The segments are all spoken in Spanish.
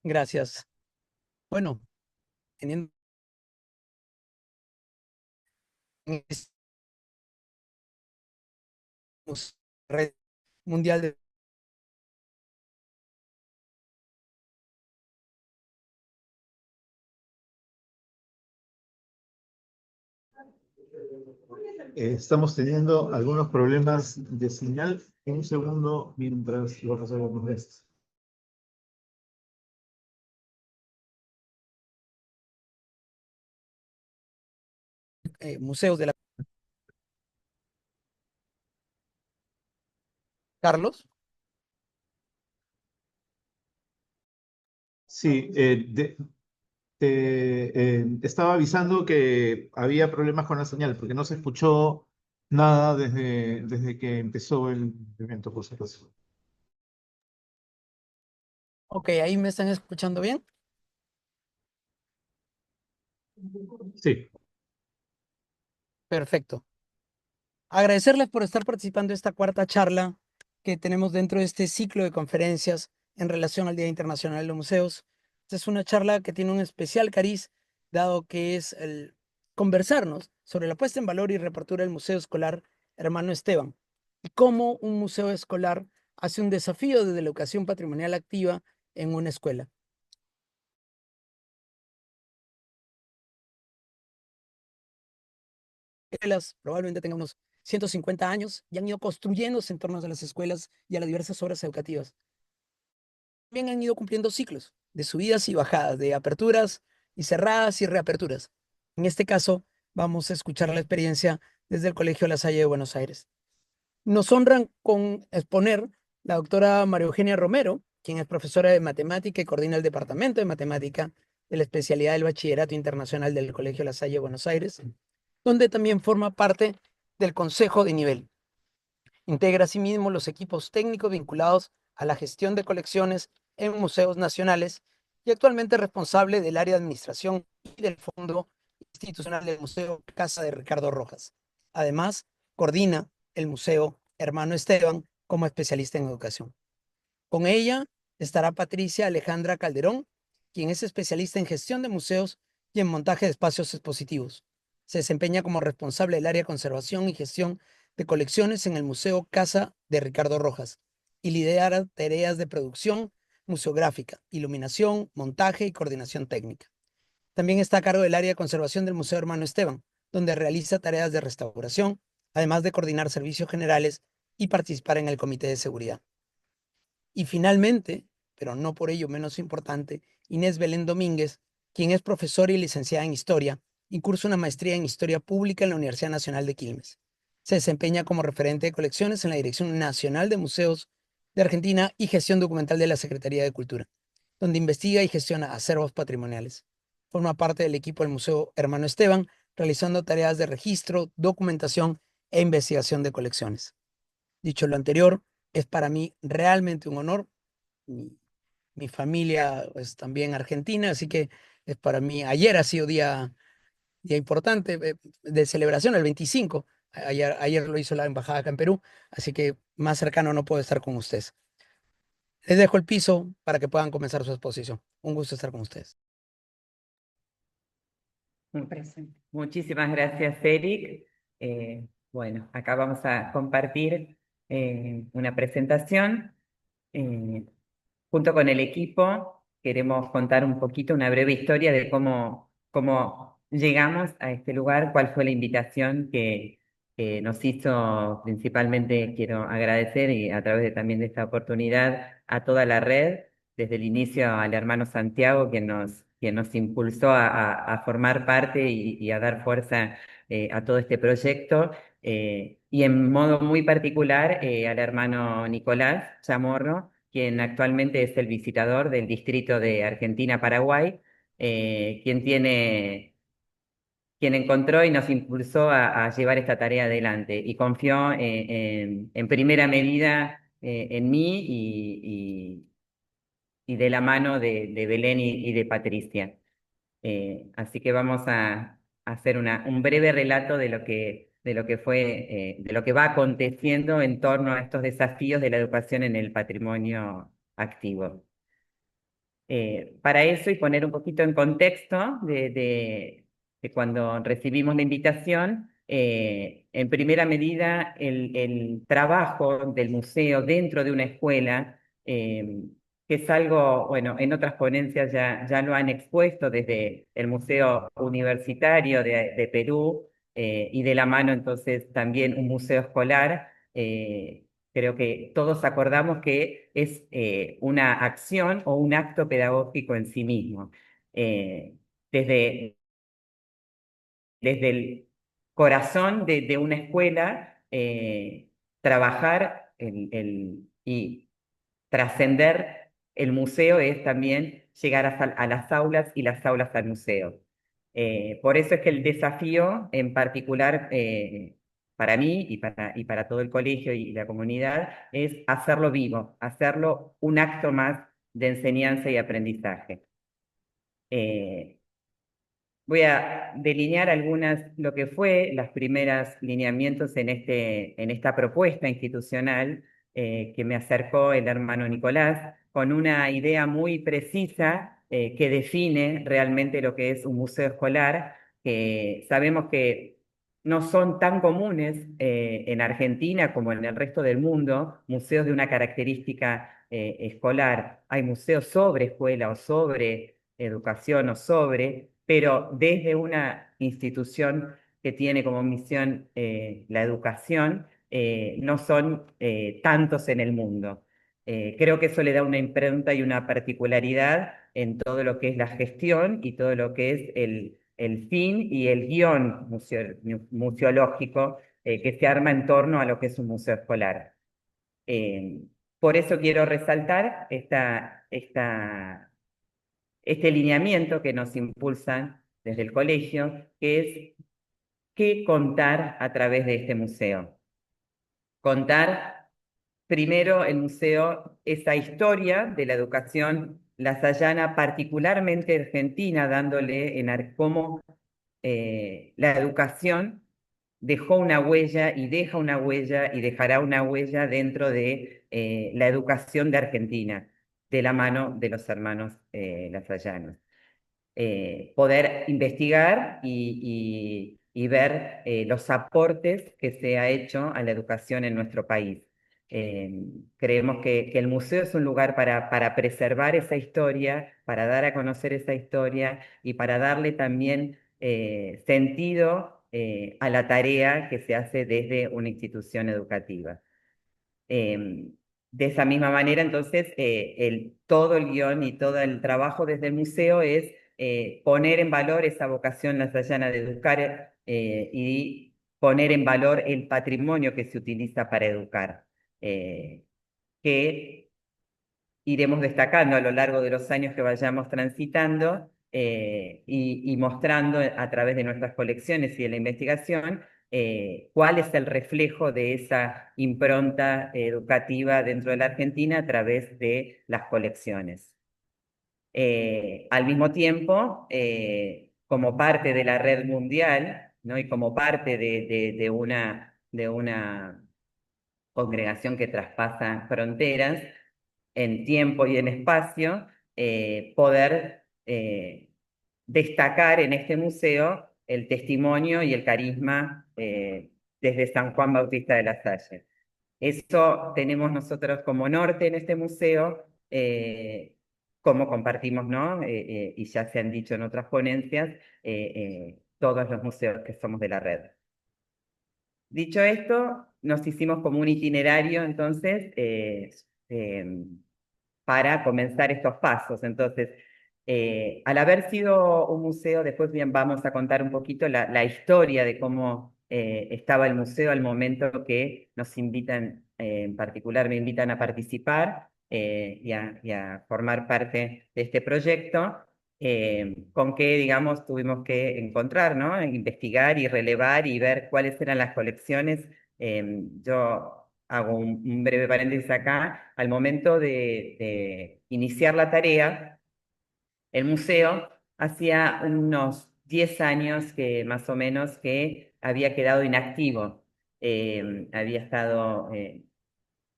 Gracias. Bueno, teniendo en esta red mundial de Estamos teniendo algunos problemas de señal. Un segundo mientras lo resolvemos esto. museos de la Carlos. Sí, estaba avisando que había problemas con la señal porque no se escuchó nada desde que empezó el evento, por si acaso. Ok, ahí me están escuchando bien. Sí. Perfecto. Agradecerles por estar participando de esta cuarta charla que tenemos dentro de este ciclo de conferencias en relación al Día Internacional de los Museos. Esta es una charla que tiene un especial cariz, dado que es el conversarnos sobre la puesta en valor y reapertura del Museo Escolar Hermano Esteban y cómo un museo escolar hace un desafío desde la educación patrimonial activa en una escuela. Escuelas probablemente tengan unos 150 años y han ido construyéndose en torno a las escuelas y a las diversas obras educativas. También han ido cumpliendo ciclos de subidas y bajadas, de aperturas y cerradas y reaperturas. En este caso, vamos a escuchar la experiencia desde el Colegio La Salle de Buenos Aires. Nos honran con exponer la doctora María Eugenia Romero, quien es profesora de matemática y coordina el Departamento de Matemática de la especialidad del Bachillerato Internacional del Colegio La Salle de Buenos Aires, donde también forma parte del Consejo de Nivel. Integra asimismo los equipos técnicos vinculados a la gestión de colecciones en museos nacionales y actualmente es responsable del área de administración y del Fondo Institucional del Museo Casa de Ricardo Rojas. Además, coordina el Museo Hermano Esteban como especialista en educación. Con ella estará Patricia Alejandra Calderón, quien es especialista en gestión de museos y en montaje de espacios expositivos. Se desempeña como responsable del área de conservación y gestión de colecciones en el Museo Casa de Ricardo Rojas y lidera tareas de producción museográfica, iluminación, montaje y coordinación técnica. También está a cargo del área de conservación del Museo Hermano Esteban, donde realiza tareas de restauración, además de coordinar servicios generales y participar en el comité de seguridad. Y finalmente, pero no por ello menos importante, Inés Belén Domínguez, quien es profesora y licenciada en Historia y cursa una maestría en Historia Pública en la Universidad Nacional de Quilmes. Se desempeña como referente de colecciones en la Dirección Nacional de Museos de Argentina y Gestión Documental de la Secretaría de Cultura, donde investiga y gestiona acervos patrimoniales. Forma parte del equipo del Museo Hermano Esteban, realizando tareas de registro, documentación e investigación de colecciones. Dicho lo anterior, es para mí realmente un honor. Mi, mi familia es también argentina, así que es para mí, ayer ha sido día importante de celebración, el 25. Ayer lo hizo la embajada acá en Perú, así que más cercano no puedo estar con ustedes. Les dejo el piso para que puedan comenzar su exposición. Un gusto estar con ustedes. Muchísimas gracias, Eric. Bueno, acá vamos a compartir una presentación. Eh, Junto con el equipo queremos contar un poquito, una breve historia de cómo llegamos a este lugar, cuál fue la invitación que nos hizo principalmente, quiero agradecer y a través también de esta oportunidad a toda la red, desde el inicio al hermano Santiago, quien nos impulsó a formar parte y a dar fuerza a todo este proyecto. Y en modo muy particular al hermano Nicolás Chamorro, quien actualmente es el visitador del distrito de Argentina-Paraguay, quien encontró y nos impulsó a llevar esta tarea adelante y confió en primera medida en mí y de la mano de Belén y de Patricia. Así que vamos a hacer un breve relato de lo que va aconteciendo en torno a estos desafíos de la educación en el patrimonio activo. Para eso y poner un poquito en contexto de cuando recibimos la invitación, en primera medida el trabajo del museo dentro de una escuela, que es algo, bueno, en otras ponencias ya lo han expuesto desde el Museo Universitario de Perú, y de la mano entonces también un museo escolar. Creo que todos acordamos que es una acción o un acto pedagógico en sí mismo. Eh, desde, desde el corazón de una escuela, trabajar y trascender el museo es también llegar a las aulas y las aulas al museo. Por eso es que el desafío en particular, para mí y para todo el colegio y la comunidad es hacerlo vivo, hacerlo un acto más de enseñanza y aprendizaje. Eh, Voy a delinear lo que fue las primeras lineamientos en esta propuesta institucional, que me acercó el hermano Nicolás, con una idea muy precisa, que define realmente lo que es un museo escolar, que sabemos que no son tan comunes en Argentina como en el resto del mundo, museos de una característica escolar. Hay museos sobre escuela o sobre educación o sobre, pero desde una institución que tiene como misión la educación, no son tantos en el mundo. Creo que eso le da una impronta y una particularidad en todo lo que es la gestión y todo lo que es el fin y el guión museológico, que se arma en torno a lo que es un museo escolar. Eh, por eso quiero resaltar este lineamiento que nos impulsan desde el colegio, que es qué contar a través de este museo. Contar primero el museo esa historia de la educación lasallana, particularmente argentina, dándole cómo la educación dejó una huella y deja una huella y dejará una huella dentro de la educación de Argentina, de la mano de los hermanos lasallanos. Poder investigar y ver los aportes que se ha hecho a la educación en nuestro país. Creemos que el museo es un lugar para preservar esa historia, para dar a conocer esa historia y para darle también sentido a la tarea que se hace desde una institución educativa. Eh, de esa misma manera, entonces, todo el guión y todo el trabajo desde el museo es poner en valor esa vocación lasallana de educar, y poner en valor el patrimonio que se utiliza para educar, que iremos destacando a lo largo de los años que vayamos transitando, y mostrando a través de nuestras colecciones y de la investigación cuál es el reflejo de esa impronta educativa dentro de la Argentina a través de las colecciones. Al mismo tiempo, como parte de la red mundial, ¿no? Y como parte de una congregación que traspasa fronteras en tiempo y en espacio, poder destacar en este museo el testimonio y el carisma desde San Juan Bautista de la Salle. Eso tenemos nosotros como norte en este museo, como compartimos, ¿no? Y ya se han dicho en otras ponencias, todos los museos que somos de la red. Dicho esto, nos hicimos como un itinerario, entonces, para comenzar estos pasos. Entonces, al haber sido un museo, después bien vamos a contar un poquito la historia de cómo estaba el museo al momento que nos invitan, en particular me invitan a participar y a formar parte de este proyecto. Con que, digamos, tuvimos que encontrar, ¿no? Investigar y relevar y ver cuáles eran las colecciones. Yo hago un breve paréntesis acá. Al momento de iniciar la tarea, el museo hacía unos 10 años que más o menos que había quedado inactivo. Había estado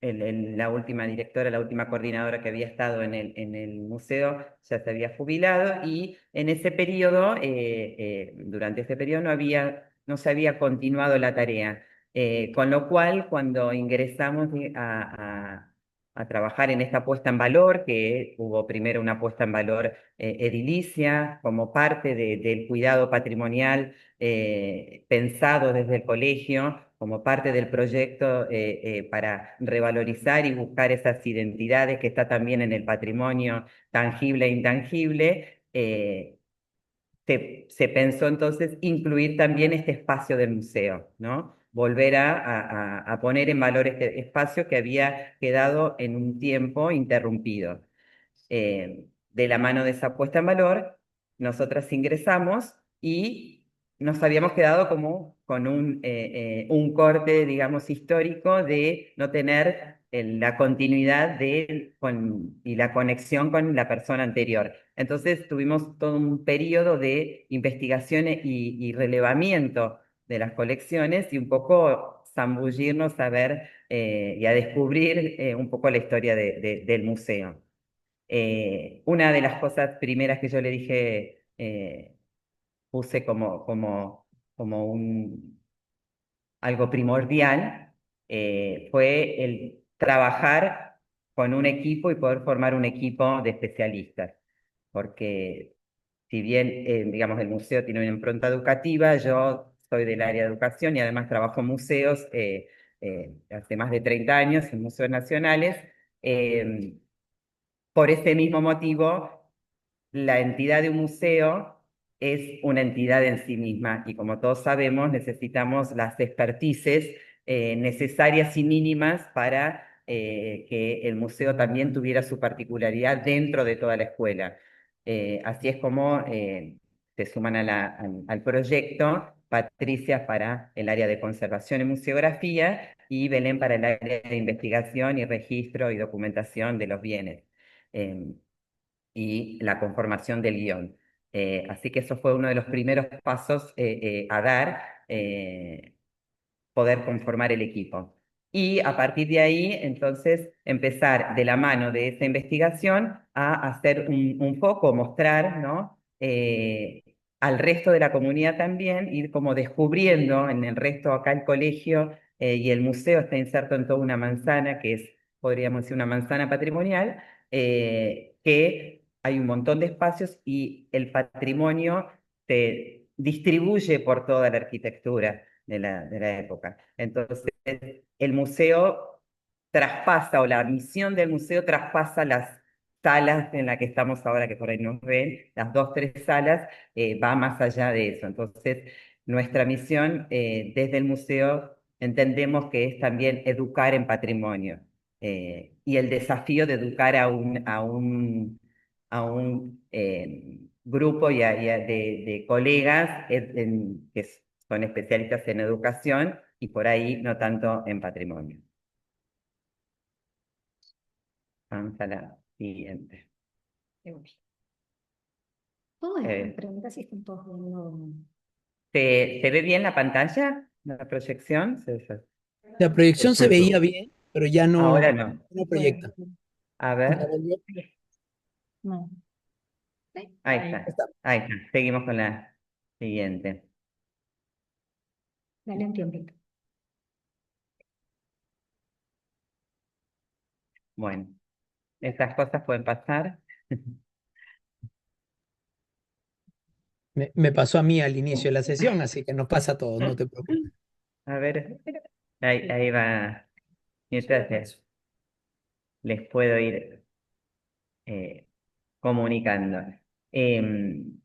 la última directora, la última coordinadora que había estado en el museo ya se había jubilado y en ese periodo, durante ese periodo no se había continuado la tarea. Con lo cual, cuando ingresamos a trabajar en esta puesta en valor, que hubo primero una puesta en valor edilicia como parte del cuidado patrimonial pensado desde el colegio, como parte del proyecto para revalorizar y buscar esas identidades que está también en el patrimonio tangible e intangible. Se pensó entonces incluir también este espacio del museo, ¿no? Volver a poner en valor este espacio que había quedado en un tiempo interrumpido. De la mano de esa puesta en valor, nosotras ingresamos y nos habíamos quedado como con un corte, digamos, histórico de no tener la continuidad y la conexión con la persona anterior. Entonces tuvimos todo un periodo de investigaciones y relevamiento de las colecciones y un poco zambullirnos a ver y a descubrir un poco la historia del museo. Una de las cosas primeras que yo le dije, puse como algo primordial, fue el trabajar con un equipo y poder formar un equipo de especialistas. Porque si bien, digamos, el museo tiene una impronta educativa, yo soy del área de educación y además trabajo en museos hace más de 30 años, en museos nacionales. eh, por ese mismo motivo, la entidad de un museo es una entidad en sí misma y como todos sabemos necesitamos las expertices necesarias y mínimas para que el museo también tuviera su particularidad dentro de toda la escuela. Así es como se suman al proyecto Patricia para el área de conservación y museografía y Belén para el área de investigación y registro y documentación de los bienes. Em, y la conformación del guión. Así que eso fue uno de los primeros pasos a dar, poder conformar el equipo. Y a partir de ahí, entonces, empezar de la mano de esa investigación a hacer un foco, mostrar, ¿no? Al resto de la comunidad también, ir como descubriendo en el resto, acá el colegio y el museo está inserto en toda una manzana, que es, podríamos decir, una manzana patrimonial, que hay un montón de espacios y el patrimonio se distribuye por toda la arquitectura de la época. Entonces, el museo traspasa, o la misión del museo traspasa las salas en las que estamos ahora, que por ahí nos ven, las dos, tres salas, va más allá de eso. Entonces, nuestra misión desde el museo entendemos que es también educar en patrimonio. Y el desafío de educar a un grupo de colegas que son especialistas en educación y por ahí no tanto en patrimonio. Vamos a la siguiente. Todas Eh, estas preguntas sí están todos viendo. ¿se ve bien la pantalla? ¿La proyección? La proyección se Perfecto. veía bien, pero ya Ahora no, no. no proyecta. A Ya ver, volvió. No. Sí, ahí ahí. está. Ahí está. Seguimos con la siguiente. Dale un tiempito. Bueno, estas cosas pueden pasar. Me pasó a mí al inicio de la sesión, así que nos pasa a todos, no te preocupes. A ver, ahí va. Mientras les puedo ir eh, comunicando. Em,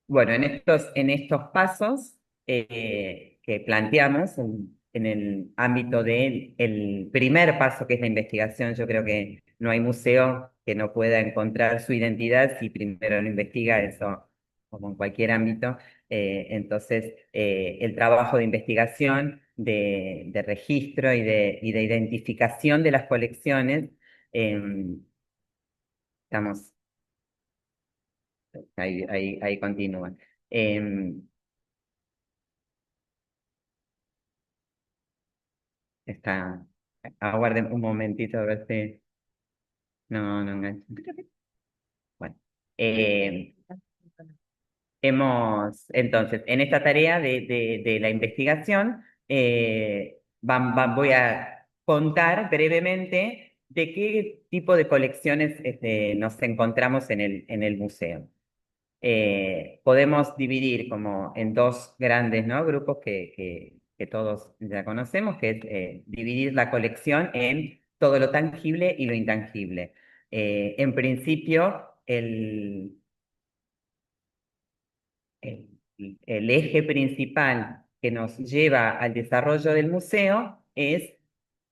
bueno, en estos pasos que planteamos en el ámbito del el primer paso, que es la investigación, yo creo que no hay museo que no pueda encontrar su identidad si primero lo investiga, eso como en cualquier ámbito. Entonces, el trabajo de investigación, de registro y de identificación de las colecciones, estamos ahí continúa. Em, está Aguarden un momentito a ver si... No, no engancho. Bueno. Eh, entonces, en esta tarea de la investigación, voy a contar brevemente de qué tipo de colecciones nos encontramos en el museo. Podemos dividir como en dos grandes, ¿no?, grupos que todos ya conocemos, que es dividir la colección en todo lo tangible y lo intangible. En principio, el, el eje principal que nos lleva al desarrollo del museo es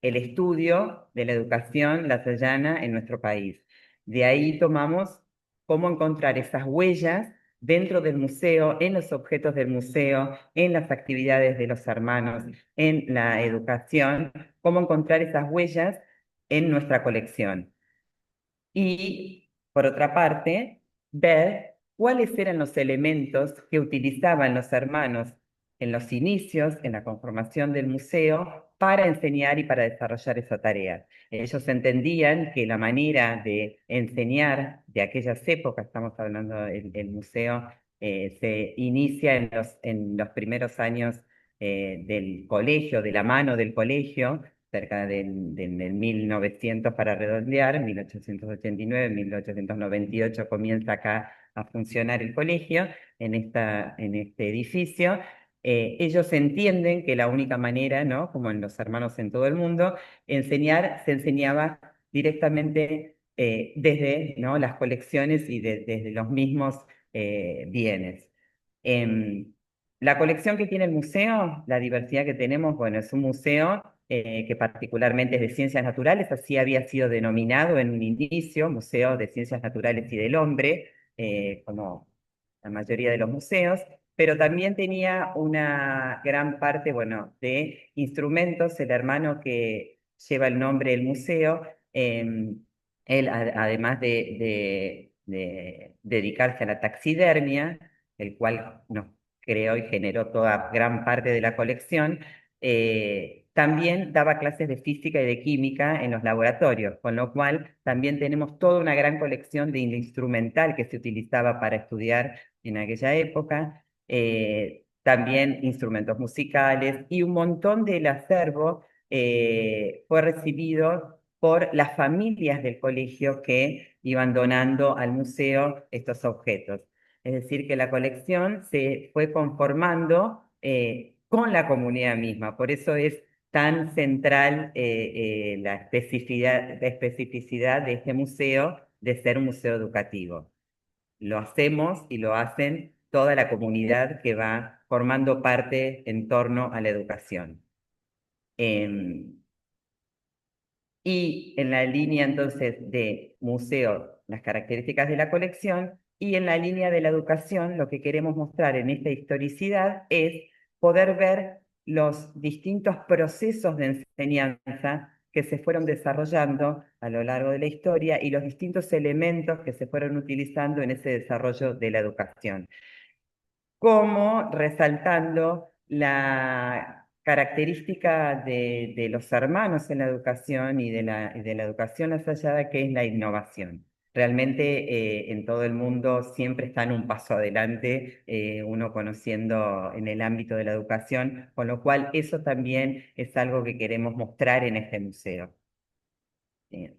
el estudio de la educación lasallana en nuestro país. De ahí tomamos cómo encontrar esas huellas dentro del museo, en los objetos del museo, en las actividades de los hermanos, en la educación, cómo encontrar esas huellas en nuestra colección. Y, por otra parte, ver cuáles eran los elementos que utilizaban los hermanos en los inicios, en la conformación del museo, para enseñar y para desarrollar esa tarea. Ellos entendían que la manera de enseñar de aquellas épocas, estamos hablando del museo, se inicia en los primeros años del colegio, de la mano del colegio, cerca del 1900 para redondear, 1889, 1898 comienza acá a funcionar el colegio en este edificio. Ellos entienden que la única manera, ¿no?, como en los hermanos en todo el mundo, se enseñaba directamente desde, ¿no?, las colecciones y desde los mismos bienes. Em, la colección que tiene el museo, la diversidad que tenemos, bueno, es un museo que particularmente es de ciencias naturales, así había sido denominado en un inicio, Museo de Ciencias Naturales y del Hombre, como la mayoría de los museos, pero también tenía una gran parte, bueno, de instrumentos. El hermano que lleva el nombre del museo, él, además de dedicarse a la taxidermia, el cual nos creó y generó toda gran parte de la colección, también daba clases de física y de química en los laboratorios, con lo cual también tenemos toda una gran colección de instrumental que se utilizaba para estudiar en aquella época, también instrumentos musicales, y un montón del acervo fue recibido por las familias del colegio que iban donando al museo estos objetos. Es decir, que la colección se fue conformando con la comunidad misma. Por eso es tan central la especificidad de este museo de ser un museo educativo. Lo hacemos y lo hacen toda la comunidad que va formando parte en torno a la educación. Y en la línea entonces de museo, las características de la colección, y en la línea de la educación, lo que queremos mostrar en esta historicidad es poder ver los distintos procesos de enseñanza que se fueron desarrollando a lo largo de la historia y los distintos elementos que se fueron utilizando en ese desarrollo de la educación, como resaltando la característica de los hermanos en la educación y de la educación lasallada, que es la innovación. Realmente en todo el mundo siempre están un paso adelante, uno conociendo en el ámbito de la educación, con lo cual eso también es algo que queremos mostrar en este museo. Bien.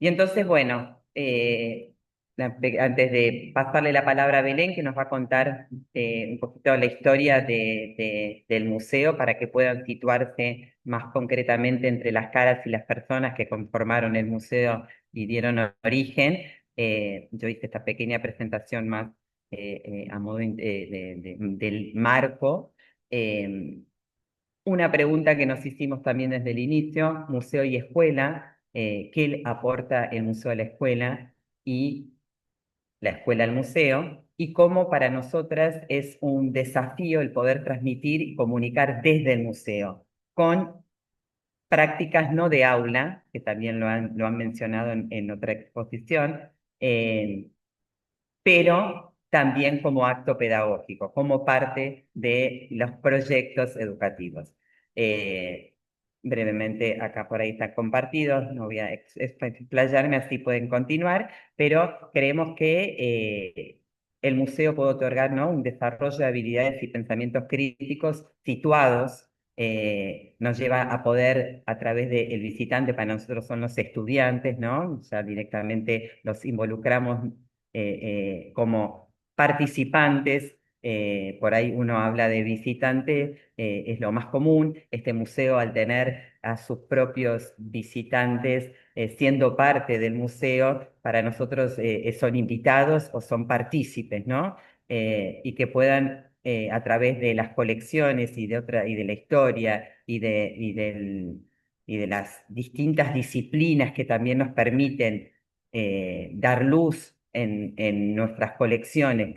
Y entonces, bueno, antes de pasarle la palabra a Belén, que nos va a contar un poquito la historia del museo para que puedan situarse más concretamente entre las caras y las personas que conformaron el museo y dieron origen. Yo hice esta pequeña presentación más a modo del marco. Eh, una pregunta que nos hicimos también desde el inicio: museo y escuela, ¿qué le aporta el museo a la escuela y la escuela al museo? Y cómo para nosotras es un desafío el poder transmitir y comunicar desde el museo, con prácticas no de aula, que también lo han mencionado en otra exposición, pero también como acto pedagógico, como parte de los proyectos educativos. Brevemente, acá por ahí están compartidos, no voy a explayarme, así pueden continuar, pero creemos que el museo puede otorgar, ¿no?, un desarrollo de habilidades y pensamientos críticos situados, nos lleva a poder, a través del visitante, para nosotros son los estudiantes, ¿no? Ya directamente los involucramos como participantes. Por ahí uno habla de visitante, es lo más común. Este museo, al tener a sus propios visitantes siendo parte del museo, para nosotros son invitados o son partícipes, ¿no? Y que puedan, a través de las colecciones y de la historia y de las distintas disciplinas que también nos permiten dar luz en nuestras colecciones,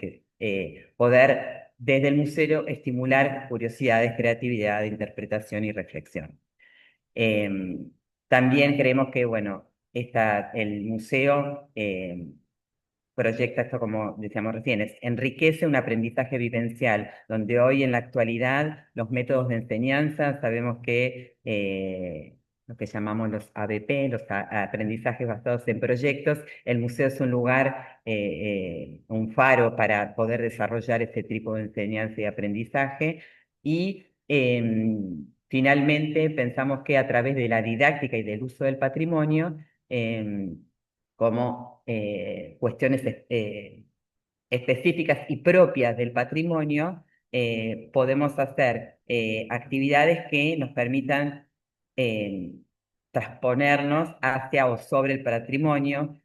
poder desde el museo estimular curiosidades, creatividad, interpretación y reflexión. También creemos que, bueno, el museo proyecta esto, como decíamos recién, enriquece un aprendizaje vivencial, donde hoy en la actualidad los métodos de enseñanza, sabemos que lo que llamamos los ABP, los aprendizajes basados en proyectos, el museo es un lugar, un faro para poder desarrollar este tipo de enseñanza y aprendizaje. Y finalmente pensamos que a través de la didáctica y del uso del patrimonio, como cuestiones específicas y propias del patrimonio, podemos hacer actividades que nos permitan transponernos hacia o sobre el patrimonio,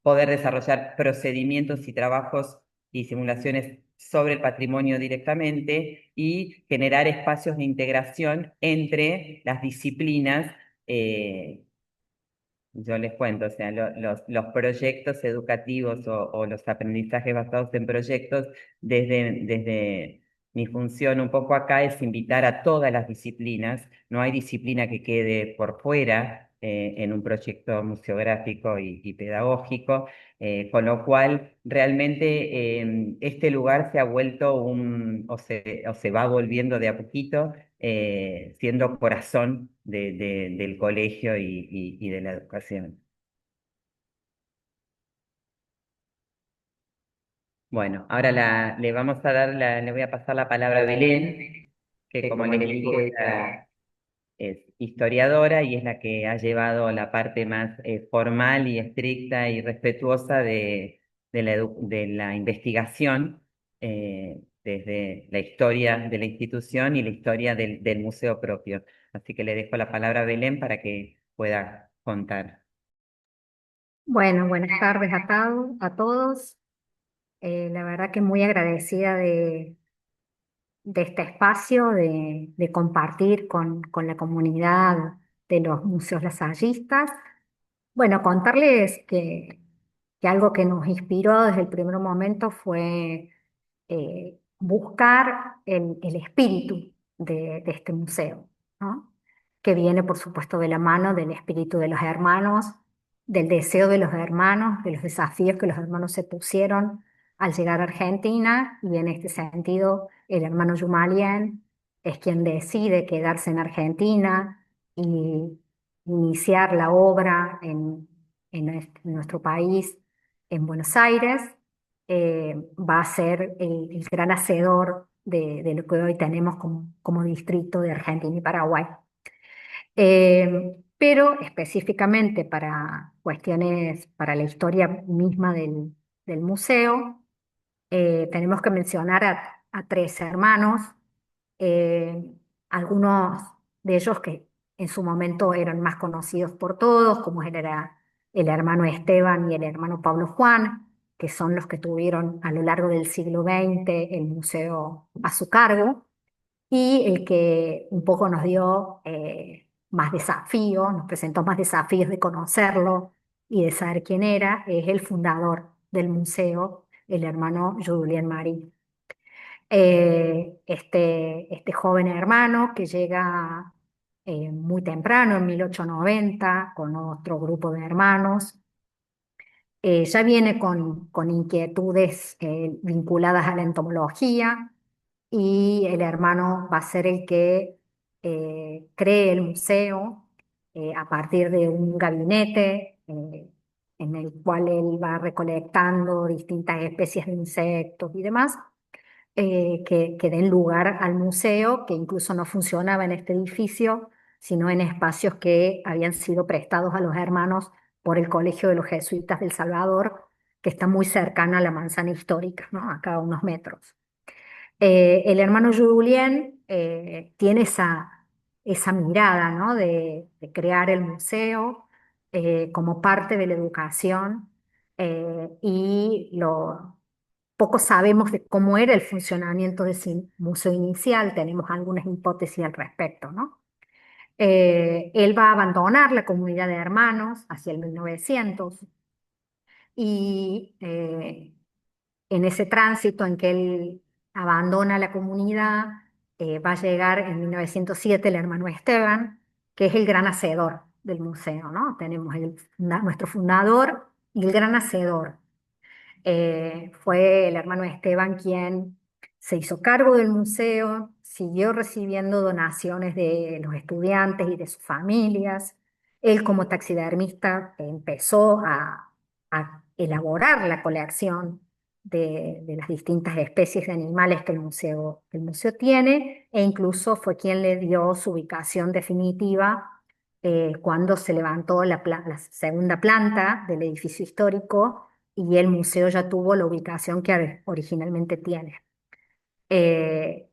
poder desarrollar procedimientos y trabajos y simulaciones sobre el patrimonio directamente y generar espacios de integración entre las disciplinas. Yo les cuento, o sea, los proyectos educativos o los aprendizajes basados en proyectos, desde mi función un poco acá, es invitar a todas las disciplinas. No hay disciplina que quede por fuera en un proyecto museográfico y pedagógico, con lo cual realmente este lugar se ha vuelto o se va volviendo de a poquito, siendo corazón del colegio y de la educación. Bueno, ahora le voy a pasar la palabra a Belén, que como les dije, ella es historiadora y es la que ha llevado la parte más formal y estricta y respetuosa de la investigación, desde la historia de la institución y la historia del museo propio. Así que le dejo la palabra a Belén para que pueda contar. Bueno, buenas tardes a todos. La verdad que muy agradecida de este espacio, de compartir con la comunidad de los museos lasallistas. Bueno, contarles que algo que nos inspiró desde el primer momento fue buscar el espíritu de este museo, ¿no? Que viene, por supuesto, de la mano del espíritu de los hermanos, del deseo de los hermanos, de los desafíos que los hermanos se pusieron al llegar a Argentina, y en este sentido el hermano Yumalien es quien decide quedarse en Argentina y iniciar la obra en nuestro país, en Buenos Aires. Va a ser el gran hacedor de lo que hoy tenemos como distrito de Argentina y Paraguay. Pero específicamente para cuestiones, para la historia misma del museo, tenemos que mencionar a tres hermanos, eh, algunos de ellos que en su momento eran más conocidos por todos, como era el hermano Esteban y el hermano Pablo Juan, que son los que tuvieron a lo largo del siglo XX el museo a su cargo, y el que un poco nos dio más desafíos, nos presentó más desafíos de conocerlo y de saber quién era, es el fundador del museo, el hermano Julien Marie. Este joven hermano que llega muy temprano, en 1890, con otro grupo de hermanos, Ya viene con inquietudes vinculadas a la entomología y el hermano va a ser el que cree el museo a partir de un gabinete en el cual él va recolectando distintas especies de insectos y demás que den lugar al museo, que incluso no funcionaba en este edificio, sino en espacios que habían sido prestados a los hermanos por el Colegio de los Jesuitas del Salvador, que está muy cercana a la manzana histórica, ¿no? Acá a unos metros. El hermano Julien tiene esa mirada, ¿no? de crear el museo como parte de la educación y poco sabemos de cómo era el funcionamiento de ese museo inicial, tenemos algunas hipótesis al respecto, ¿no? Él va a abandonar la comunidad de hermanos hacia el 1900 y en ese tránsito en que él abandona la comunidad, va a llegar en 1907 el hermano Esteban, que es el gran hacedor del museo, ¿no? Tenemos nuestro fundador y el gran hacedor. Fue el hermano Esteban quien se hizo cargo del museo, siguió recibiendo donaciones de los estudiantes y de sus familias. Él como taxidermista empezó a elaborar la colección de las distintas especies de animales que el museo tiene e incluso fue quien le dio su ubicación definitiva cuando se levantó la segunda planta del edificio histórico y el museo ya tuvo la ubicación que originalmente tiene. Eh,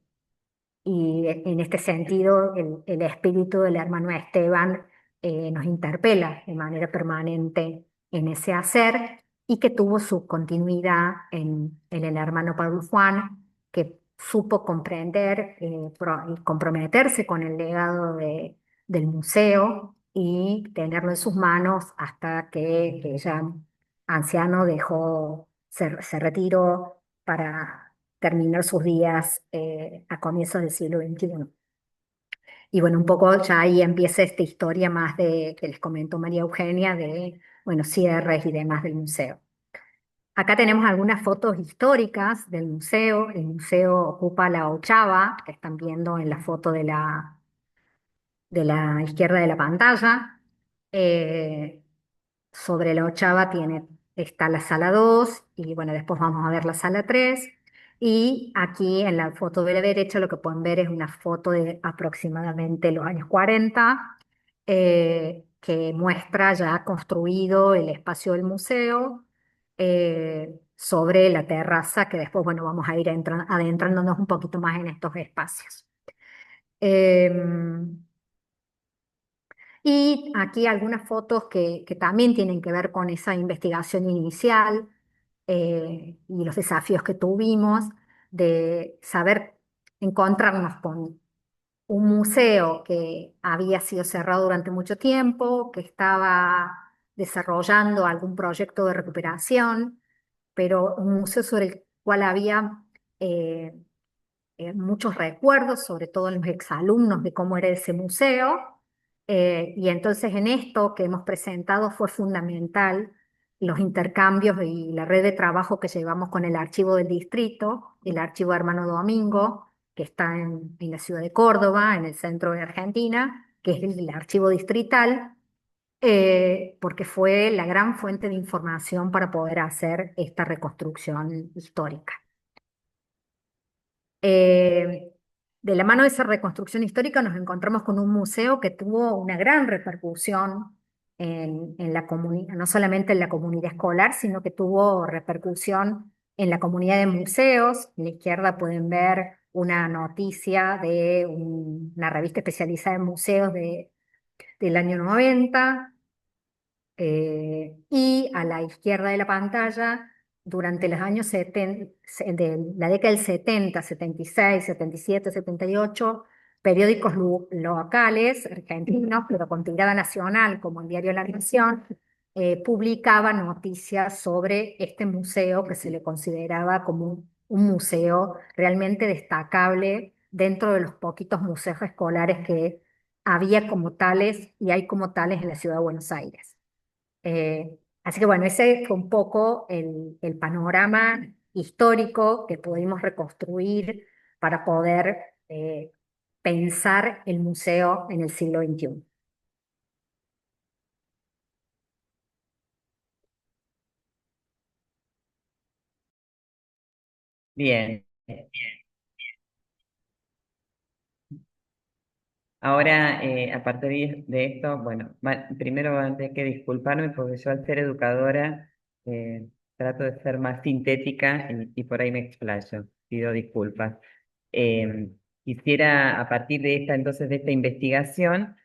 y en este sentido, el espíritu del hermano Esteban nos interpela de manera permanente en ese hacer y que tuvo su continuidad en el hermano Pablo Juan, que supo comprender y comprometerse con el legado del museo y tenerlo en sus manos hasta que ya anciano se retiró para terminar sus días a comienzos del siglo XXI. Y bueno, un poco ya ahí empieza esta historia más que les comentó María Eugenia, de, bueno, cierres y demás del museo. Acá tenemos algunas fotos históricas del museo. El museo ocupa la ochava, que están viendo en la foto de la izquierda de la pantalla. Eh, Sobre la ochava está la sala 2 y bueno, después vamos a ver la sala 3. Y aquí en la foto de la derecha lo que pueden ver es una foto de aproximadamente los años 40 que muestra ya construido el espacio del museo sobre la terraza, que después, bueno, vamos a ir adentrándonos un poquito más en estos espacios. Em, y aquí algunas fotos que también tienen que ver con esa investigación inicial y los desafíos que tuvimos de saber encontrarnos con un museo que había sido cerrado durante mucho tiempo, que estaba desarrollando algún proyecto de recuperación, pero un museo sobre el cual había eh, muchos recuerdos, sobre todo en los exalumnos, de cómo era ese museo. Y entonces en esto que hemos presentado fue fundamental los intercambios y la red de trabajo que llevamos con el archivo del distrito, el archivo Hermano Domingo, que está en la ciudad de Córdoba, en el centro de Argentina, que es el archivo distrital, porque fue la gran fuente de información para poder hacer esta reconstrucción histórica. Eh, de la mano de esa reconstrucción histórica nos encontramos con un museo que tuvo una gran repercusión en la comunidad, no solamente en la comunidad escolar, sino que tuvo repercusión en la comunidad de museos. En la izquierda pueden ver una noticia de una revista especializada en museos del año 90. Y a la izquierda de la pantalla, durante los años 70, de la década del 70, 76, 77, 78, periódicos locales argentinos, pero con tirada nacional, como el diario La Nación, publicaban noticias sobre este museo que se le consideraba como un museo realmente destacable dentro de los poquitos museos escolares que había como tales y hay como tales en la ciudad de Buenos Aires. Así que bueno, ese fue un poco el panorama histórico que pudimos reconstruir para poder pensar el museo en el siglo XXI. Bien. Ahora, a partir de esto, bueno, primero voy a tener que disculparme porque yo al ser educadora trato de ser más sintética y por ahí me explayo. Pido disculpas. Eh, Quisiera, a partir de esta, entonces, de esta investigación,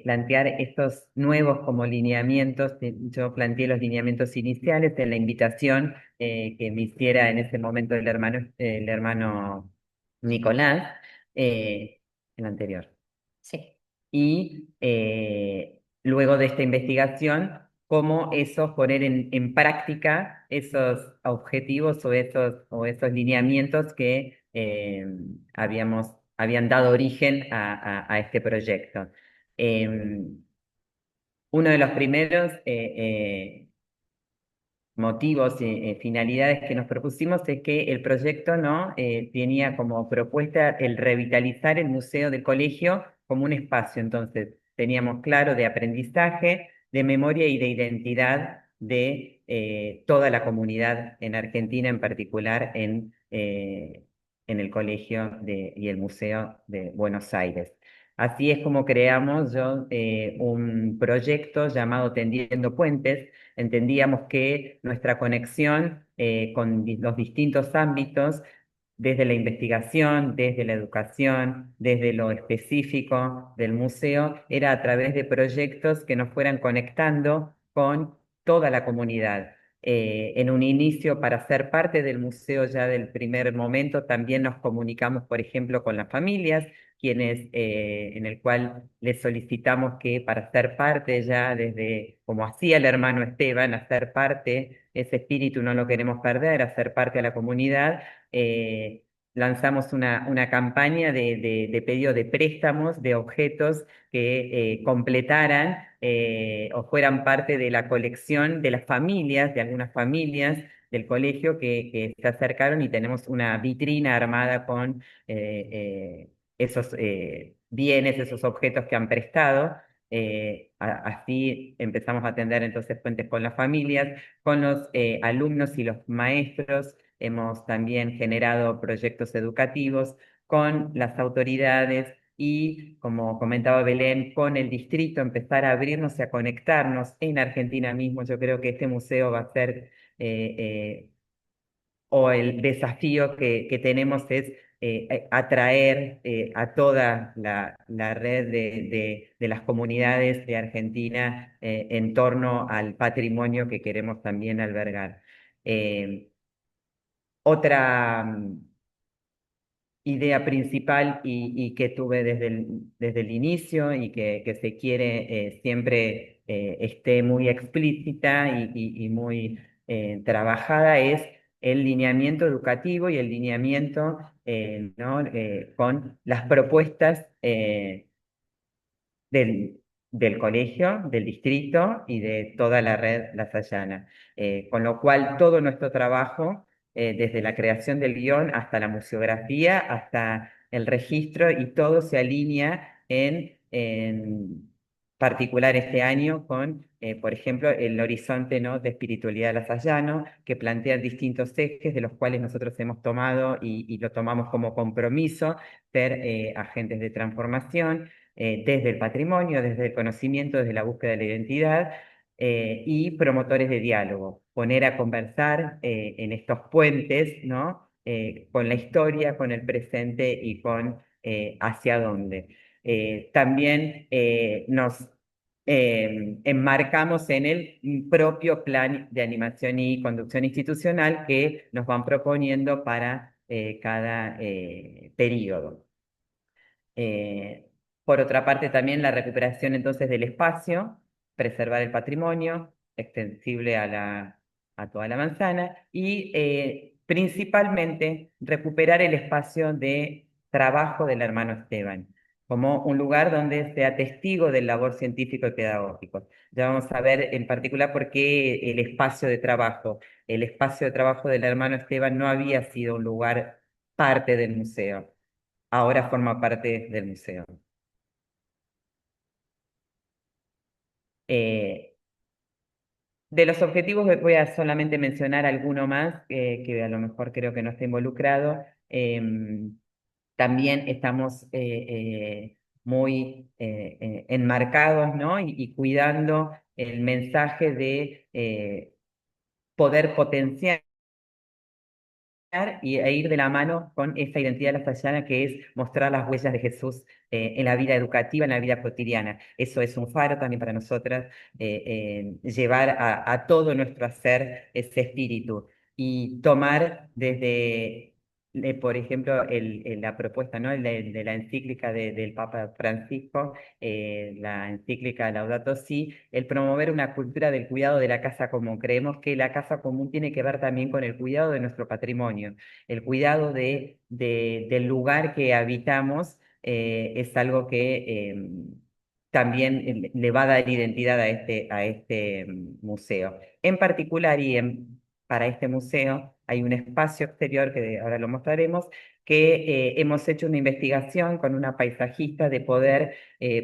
plantear estos nuevos como lineamientos. Yo planteé los lineamientos iniciales en la invitación que me hiciera en ese momento el hermano Nicolás, el anterior. Sí. Y luego de esta investigación, cómo esos poner en práctica esos objetivos o esos lineamientos que habían dado origen a este proyecto. Uno de los primeros motivos y finalidades que nos propusimos es que el proyecto, ¿no? Tenía como propuesta el revitalizar el museo del colegio como un espacio. Entonces, teníamos claro de aprendizaje, de memoria y de identidad de toda la comunidad en Argentina, en particular en el colegio y el museo de Buenos Aires. Así es como creamos un proyecto llamado Tendiendo Puentes. Entendíamos que nuestra conexión con los distintos ámbitos, desde la investigación, desde la educación, desde lo específico del museo, era a través de proyectos que nos fueran conectando con toda la comunidad. En un inicio, para ser parte del museo ya del primer momento, también nos comunicamos, por ejemplo, con las familias, en el cual les solicitamos que para ser parte ya desde, como hacía el hermano Esteban, hacer parte, ese espíritu no lo queremos perder, hacer parte de la comunidad. Lanzamos una campaña de pedido de préstamos de objetos que completaran o fueran parte de la colección de las familias, de algunas familias del colegio que se acercaron, y tenemos una vitrina armada con esos bienes, esos objetos que han prestado. Así empezamos a atender entonces puentes con las familias, con los alumnos y los maestros. Hemos también generado proyectos educativos con las autoridades y, como comentaba Belén, con el distrito, empezar a abrirnos y a conectarnos en Argentina mismo. Yo creo que este museo va a ser o el desafío que tenemos es atraer a toda la red de las comunidades de Argentina en torno al patrimonio que queremos también albergar. Eh, Otra idea principal y que tuve desde el inicio y que se quiere siempre esté muy explícita y muy trabajada es el lineamiento educativo y el lineamiento, ¿no? Con las propuestas del, del colegio, del distrito y de toda la red lasallana. Con lo cual todo nuestro trabajo, desde la creación del guión hasta la museografía, hasta el registro, y todo se alinea en particular este año con, por ejemplo, el horizonte, ¿no? de espiritualidad lasallano, que plantea distintos ejes de los cuales nosotros hemos tomado y lo tomamos como compromiso, ser agentes de transformación desde el patrimonio, desde el conocimiento, desde la búsqueda de la identidad, y promotores de diálogo, poner a conversar en estos puentes, ¿no? Con la historia, con el presente y con hacia dónde. También nos enmarcamos en el propio plan de animación y conducción institucional que nos van proponiendo para cada periodo. Por otra parte, también la recuperación entonces del espacio, preservar el patrimonio extensible a toda la manzana, y principalmente recuperar el espacio de trabajo del hermano Esteban. como un lugar donde sea testigo del labor científico y pedagógico. Ya vamos a ver en particular por qué el espacio de trabajo. El espacio de trabajo del hermano Esteban no había sido un lugar parte del museo, ahora forma parte del museo. Eh, de los objetivos voy a solamente mencionar alguno más, que a lo mejor creo que no está involucrado. También estamos muy enmarcados, ¿no? Y cuidando el mensaje de poder potenciar e ir de la mano con esta identidad lasallana, que es mostrar las huellas de Jesús en la vida educativa, en la vida cotidiana. Eso es un faro también para nosotras, llevar a todo nuestro hacer ese espíritu y tomar desde, por ejemplo, la propuesta, ¿no? De la encíclica del Papa Francisco, la encíclica Laudato Si, el promover una cultura del cuidado de la casa común. Creemos que la casa común tiene que ver también con el cuidado de nuestro patrimonio, el cuidado del lugar que habitamos. Es algo que también le va a dar identidad a este museo. En particular, para este museo hay un espacio exterior que ahora lo mostraremos, que hemos hecho una investigación con una paisajista de poder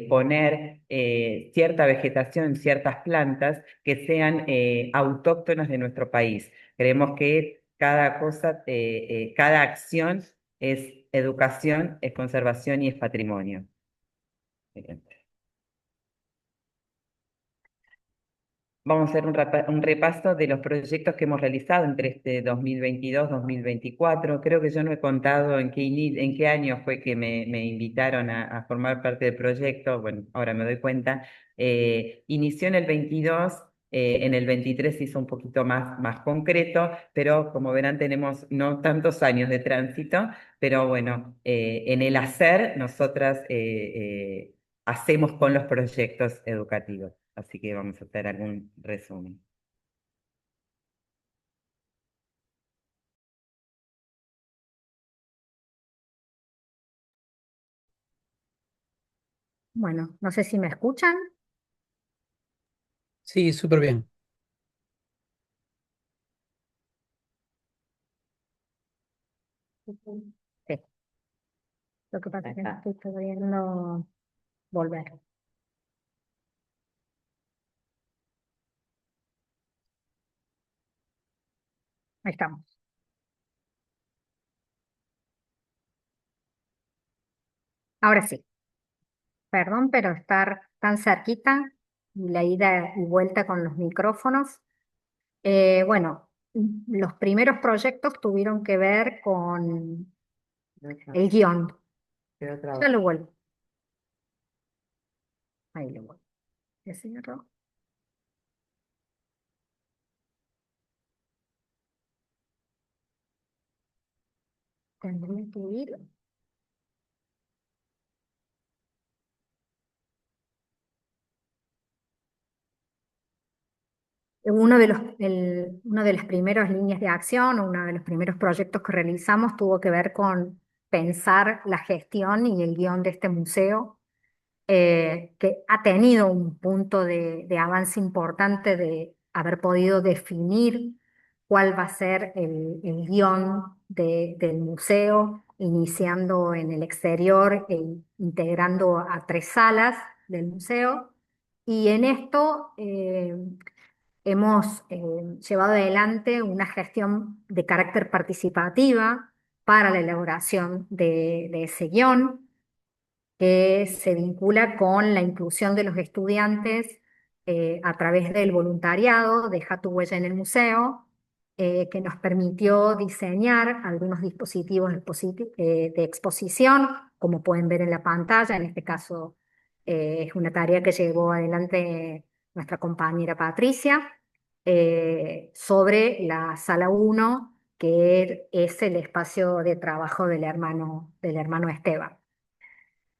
poner cierta vegetación, ciertas plantas que sean autóctonas de nuestro país. Creemos que cada cosa, cada acción es educación, es conservación y es patrimonio. Bien. Vamos a hacer un repaso de los proyectos que hemos realizado entre este 2022-2024. Creo que yo no he contado en qué año fue que me invitaron a formar parte del proyecto. Bueno, ahora me doy cuenta. Inició en el 22, en el 23 se hizo un poquito más concreto, pero como verán tenemos no tantos años de tránsito, pero bueno, en el hacer nosotras hacemos con los proyectos educativos. Así que vamos a hacer algún resumen. Bueno, no sé si me escuchan. Sí, súper bien. Sí, lo que pasa es que no estoy pudiendo volver. Ahí estamos. Ahora sí, perdón, pero estar tan cerquita y la ida y vuelta con los micrófonos. Bueno, los primeros proyectos tuvieron que ver con el guión. Ya lo vuelvo. Ahí lo vuelvo. Ya se cerró. Tendría que ir. Uno de las primeras líneas de acción, o uno de los primeros proyectos que realizamos tuvo que ver con pensar la gestión y el guión de este museo, que ha tenido un punto de avance importante de haber podido definir cuál va a ser el guión del museo, iniciando en el exterior e integrando a 3 salas del museo. Y en esto hemos llevado adelante una gestión de carácter participativa para la elaboración de ese guión, que se vincula con la inclusión de los estudiantes a través del voluntariado, Deja tu huella en el museo, que nos permitió diseñar algunos dispositivos de exposición, como pueden ver en la pantalla. En este caso es una tarea que llevó adelante nuestra compañera Patricia, sobre la sala 1, que es el espacio de trabajo del hermano Esteban.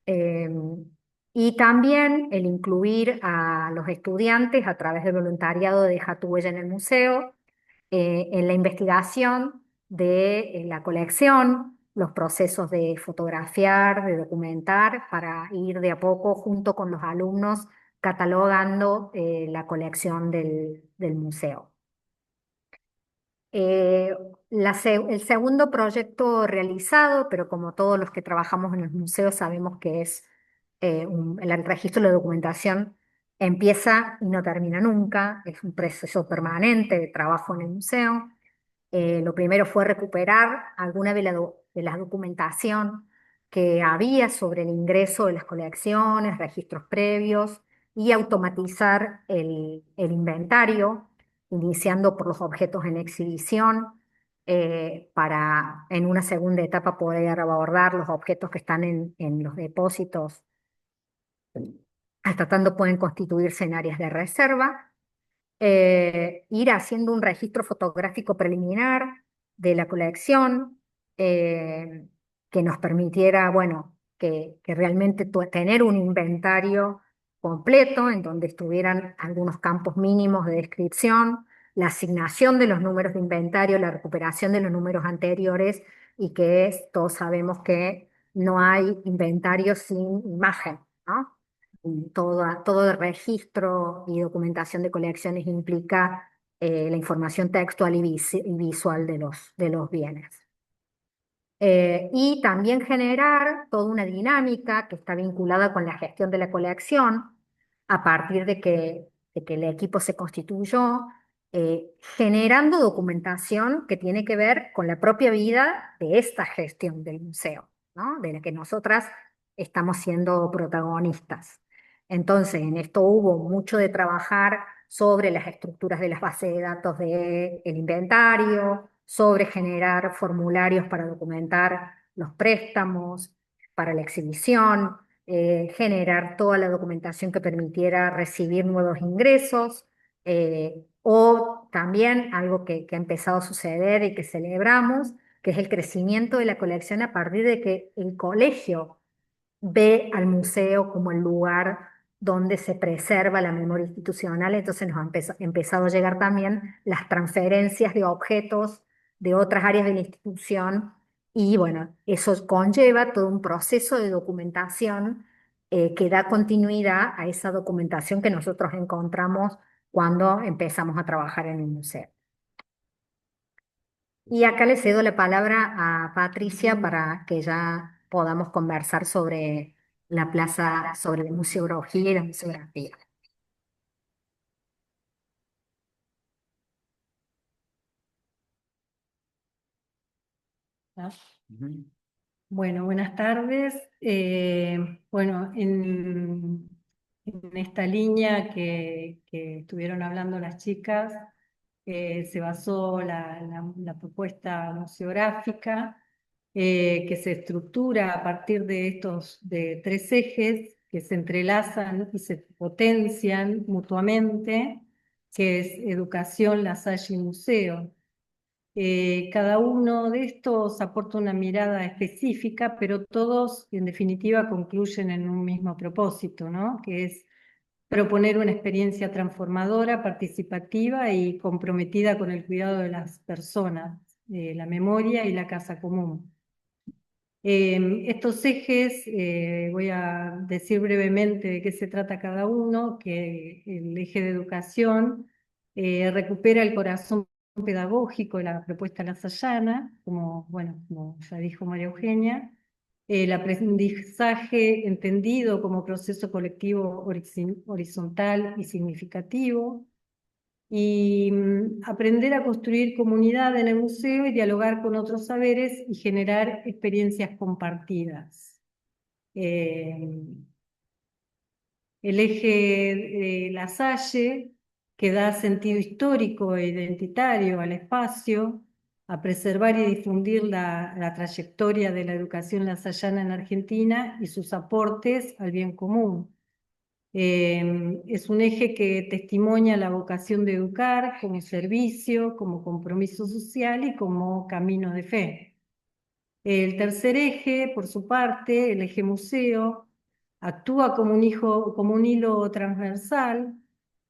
Eh, y también el incluir a los estudiantes a través del voluntariado de Deja tu huella en el museo, en la investigación de la colección los procesos de fotografiar, de documentar, para ir de a poco junto con los alumnos catalogando la colección del museo. El segundo proyecto realizado, pero como todos los que trabajamos en el museo sabemos que es el registro de la documentación, empieza y no termina nunca, es un proceso permanente de trabajo en el museo. Lo primero fue recuperar alguna de la documentación que había sobre el ingreso de las colecciones, registros previos, y automatizar el inventario, iniciando por los objetos en exhibición, para en una segunda etapa poder abordar los objetos que están en los depósitos, hasta tanto pueden constituirse en áreas de reserva. Ir haciendo un registro fotográfico preliminar de la colección, eh, que nos permitiera, bueno, que realmente tener un inventario completo en donde estuvieran algunos campos mínimos de descripción, la asignación de los números de inventario, la recuperación de los números anteriores, y todos sabemos que no hay inventario sin imagen, ¿no? Todo el registro y documentación de colecciones implica la información textual y visual de los bienes. Y también generar toda una dinámica que está vinculada con la gestión de la colección a partir de que el equipo se constituyó, generando documentación que tiene que ver con la propia vida de esta gestión del museo, ¿no? De la que nosotras estamos siendo protagonistas. Entonces, en esto hubo mucho de trabajar sobre las estructuras de las bases de datos del inventario, sobre generar formularios para documentar los préstamos, para la exhibición, generar toda la documentación que permitiera recibir nuevos ingresos, o también algo que ha empezado a suceder y que celebramos, que es el crecimiento de la colección a partir de que el colegio ve al museo como el lugar donde se preserva la memoria institucional. Entonces nos han empezado a llegar también las transferencias de objetos de otras áreas de la institución, y bueno, eso conlleva todo un proceso de documentación que da continuidad a esa documentación que nosotros encontramos cuando empezamos a trabajar en el museo. Y acá le cedo la palabra a Patricia para que ya podamos conversar sobre la plaza, sobre la museología y la museografía. ¿Ah? Ujú. Bueno, buenas tardes. Bueno, en esta línea que estuvieron hablando las chicas, se basó la propuesta museográfica, que se estructura a partir de de tres ejes que se entrelazan y se potencian mutuamente, que es educación, lasalle y museo. Cada uno de estos aporta una mirada específica, pero todos en definitiva concluyen en un mismo propósito, ¿no? Que es proponer una experiencia transformadora, participativa y comprometida con el cuidado de las personas, la memoria y la casa común. Estos ejes, voy a decir brevemente de qué se trata cada uno, que el eje de educación recupera el corazón pedagógico de la propuesta lasallana, bueno, como ya dijo María Eugenia, el aprendizaje entendido como proceso colectivo horizontal y significativo, y aprender a construir comunidad en el museo y dialogar con otros saberes y generar experiencias compartidas. El eje Lasalle, que da sentido histórico e identitario al espacio, a preservar y difundir la trayectoria de la educación lasallana en Argentina y sus aportes al bien común. Es un eje que testimonia la vocación de educar como servicio, como compromiso social y como camino de fe. El tercer eje, por su parte, el eje museo, actúa como un hilo transversal,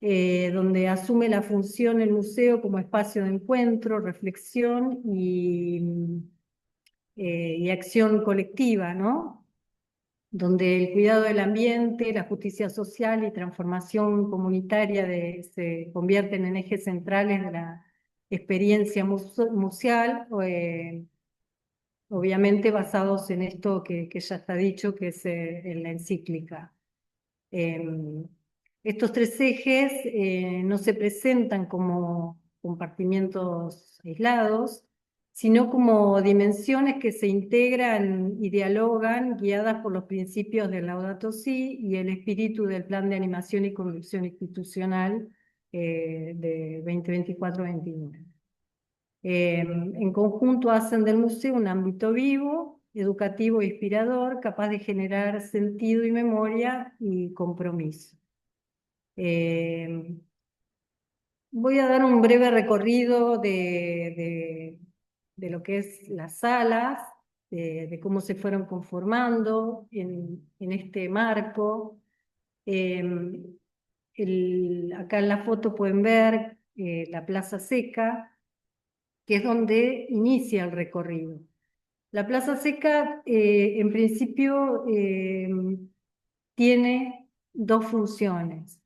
donde asume la función el museo como espacio de encuentro, reflexión y y acción colectiva, ¿no? Donde el cuidado del ambiente, la justicia social y transformación comunitaria se convierten en ejes centrales de la experiencia museal, obviamente basados en esto que ya está dicho, que es en la encíclica. Estos tres ejes no se presentan como compartimientos aislados, sino como dimensiones que se integran y dialogan, guiadas por los principios del Laudato Si y el espíritu del Plan de Animación y Conducción Institucional de 2024-2029. En conjunto hacen del museo un ámbito vivo, educativo e inspirador, capaz de generar sentido y memoria y compromiso. Voy a dar un breve recorrido de lo que es las salas, de cómo se fueron conformando en este marco. Acá en la foto pueden ver la Plaza Seca, que es donde inicia el recorrido. La Plaza Seca, en principio, tiene dos funciones.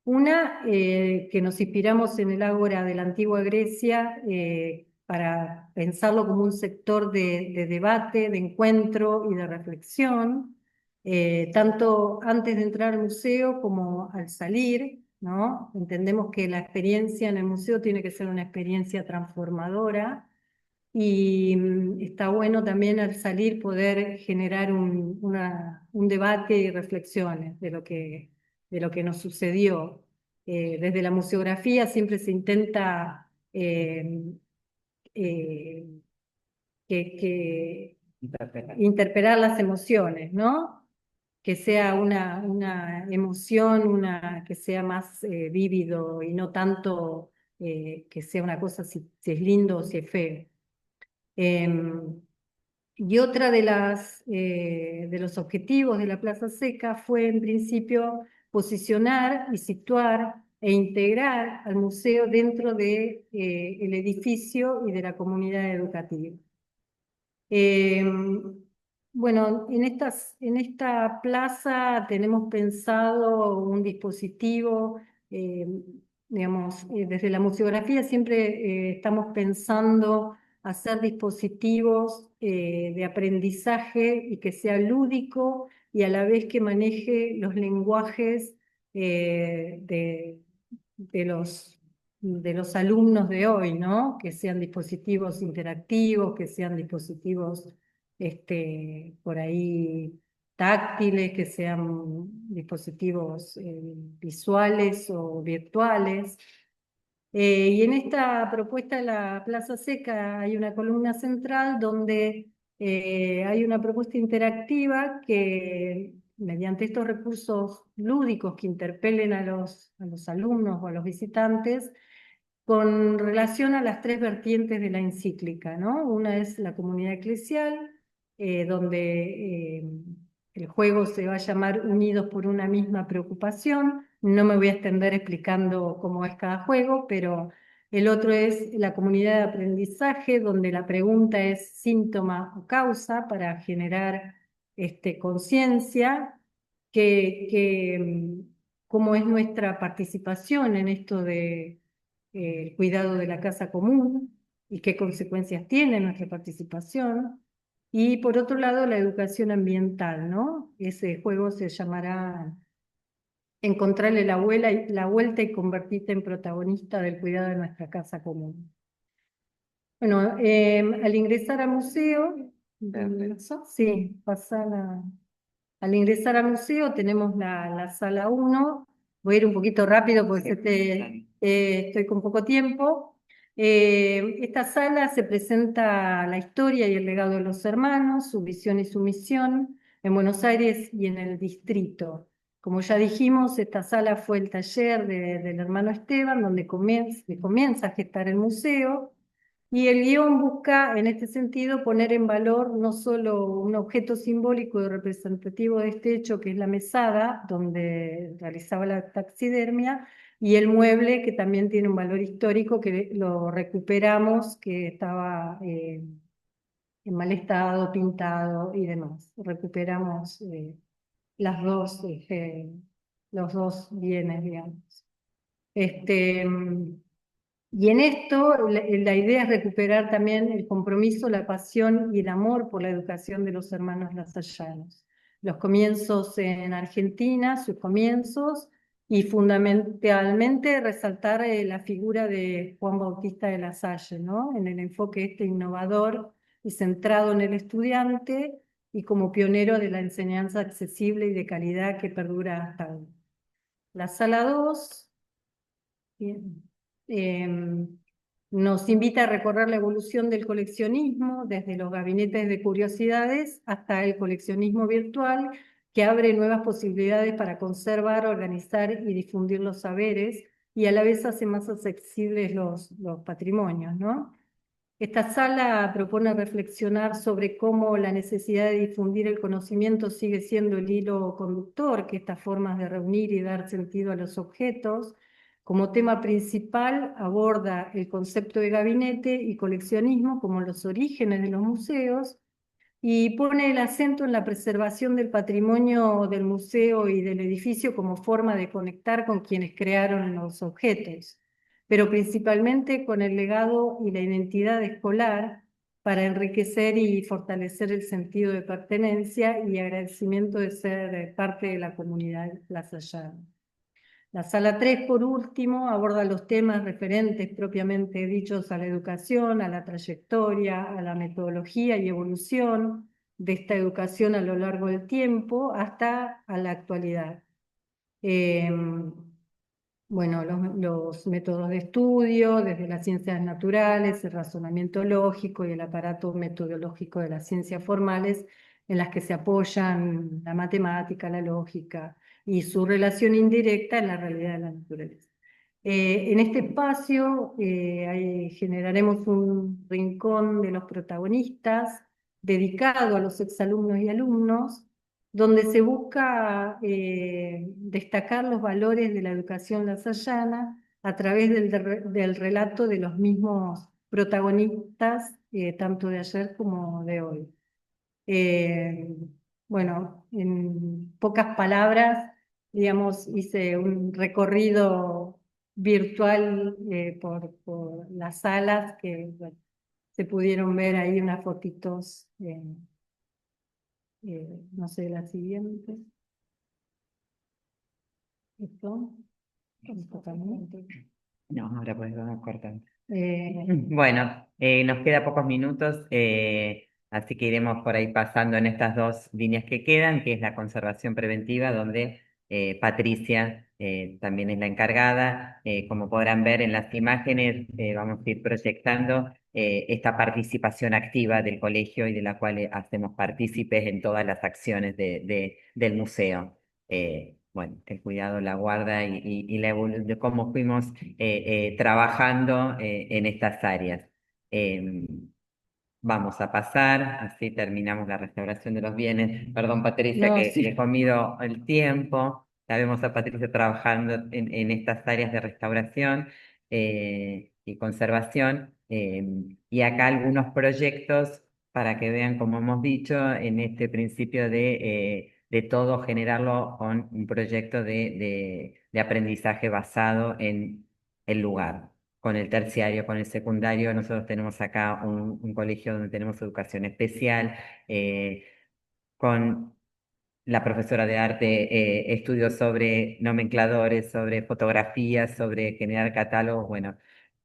Una, que nos inspiramos en el Ágora de la antigua Grecia para pensarlo como un sector de debate, de encuentro y de reflexión, tanto antes de entrar al museo como al salir, ¿no? Entendemos que la experiencia en el museo tiene que ser una experiencia transformadora y está bueno también al salir poder generar un debate y reflexiones de lo que nos sucedió. Desde la museografía siempre se intenta eh, que interpelar las emociones, ¿no? Que sea una emoción, que sea más vívido y no tanto que sea una cosa si es lindo o si es feo. Y otra de los objetivos de la Plaza Seca fue, en principio, posicionar y situar e integrar al museo dentro de, el edificio y de la comunidad educativa. Bueno, en esta plaza tenemos pensado un dispositivo, digamos, desde la museografía siempre estamos pensando hacer dispositivos de aprendizaje y que sea lúdico y a la vez que maneje los lenguajes de los alumnos de hoy, ¿no? Que sean dispositivos interactivos, que sean dispositivos por ahí táctiles, que sean dispositivos visuales o virtuales. Y en esta propuesta de la Plaza Seca hay una columna central donde hay una propuesta interactiva que, mediante estos recursos lúdicos que interpelen a los alumnos o a los visitantes, con relación a las tres vertientes de la encíclica, ¿no? Una es la comunidad eclesial, donde el juego se va a llamar Unidos por una misma preocupación. No me voy a extender explicando cómo es cada juego, pero el otro es la comunidad de aprendizaje, donde la pregunta es síntoma o causa para generar conciencia, cómo es nuestra participación en esto de el cuidado de la casa común y qué consecuencias tiene nuestra participación. Y por otro lado, la educación ambiental, ¿no? Ese juego se llamará Encontrarle la vuelta y convertirte en protagonista del cuidado de nuestra casa común. Bueno, al ingresar al museo, sí, al ingresar al museo tenemos la sala 1. Voy a ir un poquito rápido porque estoy con poco tiempo. Esta sala se presenta la historia y el legado de los hermanos, su visión y su misión en Buenos Aires y en el distrito. Como ya dijimos, esta sala fue el taller del hermano Esteban, donde comienza a gestar el museo. Y el guión busca, en este sentido, poner en valor no solo un objeto simbólico y representativo de este hecho, que es la mesada, donde realizaba la taxidermia, y el mueble, que también tiene un valor histórico, que lo recuperamos, que estaba en mal estado, pintado y demás. Recuperamos las dos, los dos bienes, digamos. Y en esto la idea es recuperar también el compromiso, la pasión y el amor por la educación de los hermanos lasallanos. Los comienzos en Argentina, sus comienzos, y fundamentalmente resaltar la figura de Juan Bautista de La Salle, ¿no? En el enfoque innovador y centrado en el estudiante y como pionero de la enseñanza accesible y de calidad que perdura hasta hoy. La sala 2 bien, nos invita a recorrer la evolución del coleccionismo desde los gabinetes de curiosidades hasta el coleccionismo virtual, que abre nuevas posibilidades para conservar, organizar y difundir los saberes y a la vez hace más accesibles los patrimonios, ¿no? Esta sala propone reflexionar sobre cómo la necesidad de difundir el conocimiento sigue siendo el hilo conductor, que estas formas de reunir y dar sentido a los objetos. Como tema principal aborda el concepto de gabinete y coleccionismo como los orígenes de los museos y pone el acento en la preservación del patrimonio del museo y del edificio como forma de conectar con quienes crearon los objetos, pero principalmente con el legado y la identidad escolar para enriquecer y fortalecer el sentido de pertenencia y agradecimiento de ser parte de la comunidad lasallana. La sala 3, por último, aborda los temas referentes propiamente dichos a la educación, a la trayectoria, a la metodología y evolución de esta educación a lo largo del tiempo hasta a la actualidad. Bueno, los métodos de estudio, desde las ciencias naturales, el razonamiento lógico y el aparato metodológico de las ciencias formales, en las que se apoyan la matemática, la lógica y su relación indirecta en la realidad de la naturaleza. En este espacio generaremos un rincón de los protagonistas dedicado a los exalumnos y alumnos, donde se busca destacar los valores de la educación lasallana a través del relato de los mismos protagonistas, tanto de ayer como de hoy. Bueno, en pocas palabras, digamos, hice un recorrido virtual por las salas que bueno, se pudieron ver ahí unas fotitos, no sé, la siguiente. Esto. Esto también. No, ahora podemos cortar. Eh, Bueno, nos queda pocos minutos, así que iremos por ahí pasando en estas dos líneas que quedan, que es la conservación preventiva, donde Patricia también es la encargada. Como podrán ver en las imágenes, vamos a ir proyectando esta participación activa del colegio y de la cual hacemos partícipes en todas las acciones del museo. Bueno, el cuidado, la guarda y de cómo fuimos trabajando en estas áreas. Em, Vamos a pasar, así terminamos la restauración de los bienes. Perdón, Patricia, No, que sí. he comido el tiempo. Ya vemos a Patricia trabajando en estas áreas de restauración y conservación. Y acá algunos proyectos para que vean, como hemos dicho, en este principio de todo generarlo con un proyecto de aprendizaje basado en el lugar. Con el terciario, con el secundario, nosotros tenemos acá un colegio donde tenemos educación especial, con la profesora de arte, estudios sobre nomencladores, sobre fotografías, sobre generar catálogos, bueno,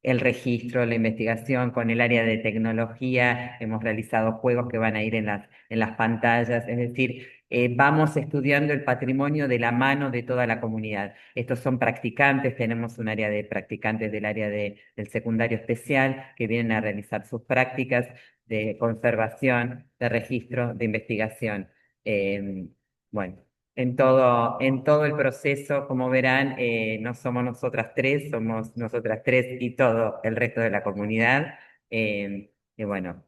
el registro, la investigación, con el área de tecnología, hemos realizado juegos que van a ir en las pantallas, es decir, vamos estudiando el patrimonio de la mano de toda la comunidad. Estos son practicantes, tenemos un área de practicantes del área del secundario especial que vienen a realizar sus prácticas de conservación, de registro, de investigación. Em, bueno, en todo el proceso, como verán, no somos nosotras tres, somos nosotras tres y todo el resto de la comunidad. Y bueno,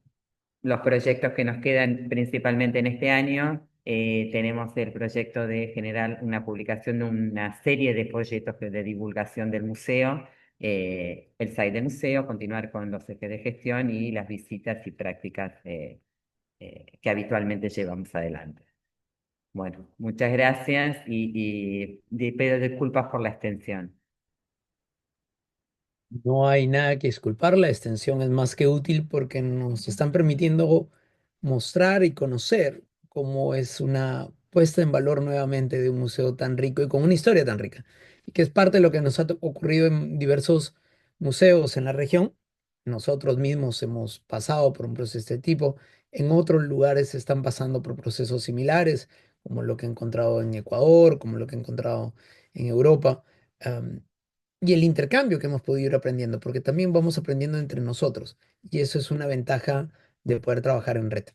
los proyectos que nos quedan principalmente en este año, tenemos el proyecto de generar una publicación de una serie de folletos de divulgación del museo, el site del museo, continuar con los ejes de gestión y las visitas y prácticas que habitualmente llevamos adelante. Bueno, muchas gracias y pido disculpas por la extensión. No hay nada que disculpar, la extensión es más que útil porque nos están permitiendo mostrar y conocer cómo es una puesta en valor nuevamente de un museo tan rico y con una historia tan rica, y que es parte de lo que nos ha ocurrido en diversos museos en la región. Nosotros mismos hemos pasado por un proceso de este tipo, en otros lugares están pasando por procesos similares, como lo que he encontrado en Ecuador, como lo que he encontrado en Europa. Y el intercambio que hemos podido ir aprendiendo, porque también vamos aprendiendo entre nosotros, y eso es una ventaja de poder trabajar en red.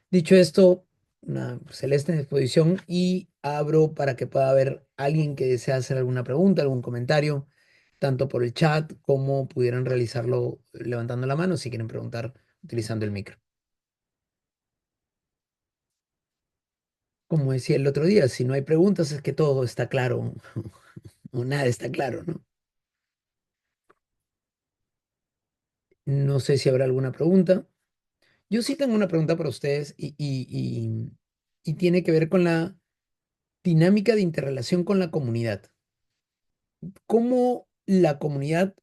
Dicho esto, una celeste exposición y abro para que pueda haber alguien que desea hacer alguna pregunta, algún comentario, tanto por el chat como pudieran realizarlo levantando la mano si quieren preguntar utilizando el micro. Como decía el otro día, si no hay preguntas es que todo está claro o nada está claro, ¿no? No sé si habrá alguna pregunta. Yo sí tengo una pregunta para ustedes y tiene que ver con la dinámica de interrelación con la comunidad. ¿Cómo la comunidad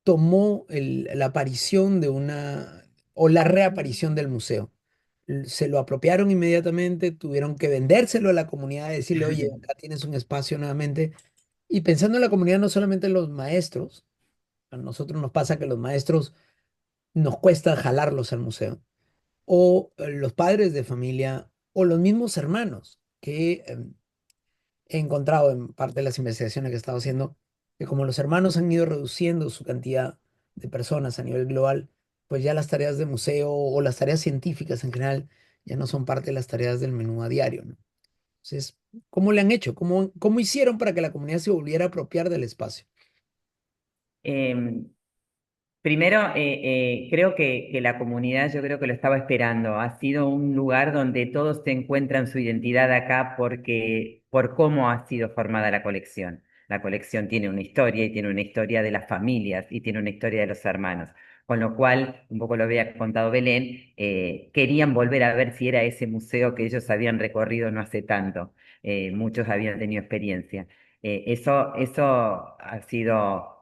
tomó la aparición de una o la reaparición del museo? ¿Se lo apropiaron inmediatamente? ¿Tuvieron que vendérselo a la comunidad, decirle, oye, acá tienes un espacio nuevamente? Y pensando en la comunidad, no solamente los maestros, a nosotros nos pasa que los maestros nos cuesta jalarlos al museo o los padres de familia o los mismos hermanos que he encontrado en parte de las investigaciones que he estado haciendo, que como los hermanos han ido reduciendo su cantidad de personas a nivel global, pues ya las tareas de museo o las tareas científicas en general ya no son parte de las tareas del menú a diario, ¿no? Entonces, ¿cómo le han hecho? ¿Cómo hicieron para que la comunidad se volviera a apropiar del espacio? Em, Primero, creo que la comunidad, yo creo que lo estaba esperando. Ha sido un lugar donde todos se encuentran su identidad acá por cómo ha sido formada la colección. La colección tiene una historia y tiene una historia de las familias y tiene una historia de los hermanos. Con lo cual, un poco lo había contado Belén, querían volver a ver si era ese museo que ellos habían recorrido no hace tanto. Muchos habían tenido experiencia. Eso ha sido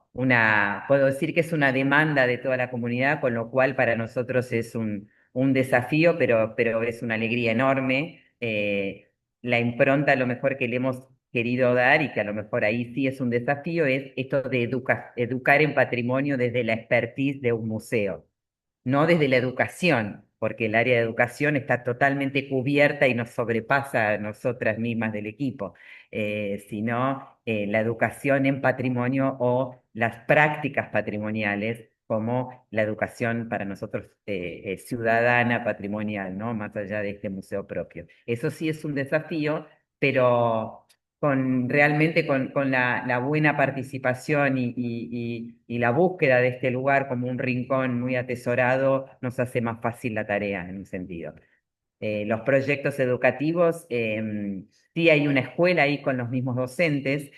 puedo decir que es una demanda de toda la comunidad, con lo cual para nosotros es un desafío, pero es una alegría enorme. La impronta a lo mejor que le hemos querido dar y que a lo mejor ahí sí es un desafío es esto de educar en patrimonio desde la expertise de un museo, no desde la educación, porque el área de educación está totalmente cubierta y nos sobrepasa a nosotras mismas del equipo, sino la educación en patrimonio o las prácticas patrimoniales, como la educación para nosotros ciudadana, patrimonial, ¿no? Más allá de este museo propio. Eso sí es un desafío, pero realmente con la buena participación y la búsqueda de este lugar como un rincón muy atesorado, nos hace más fácil la tarea en un sentido. Los proyectos educativos, sí hay una escuela ahí con los mismos docentes,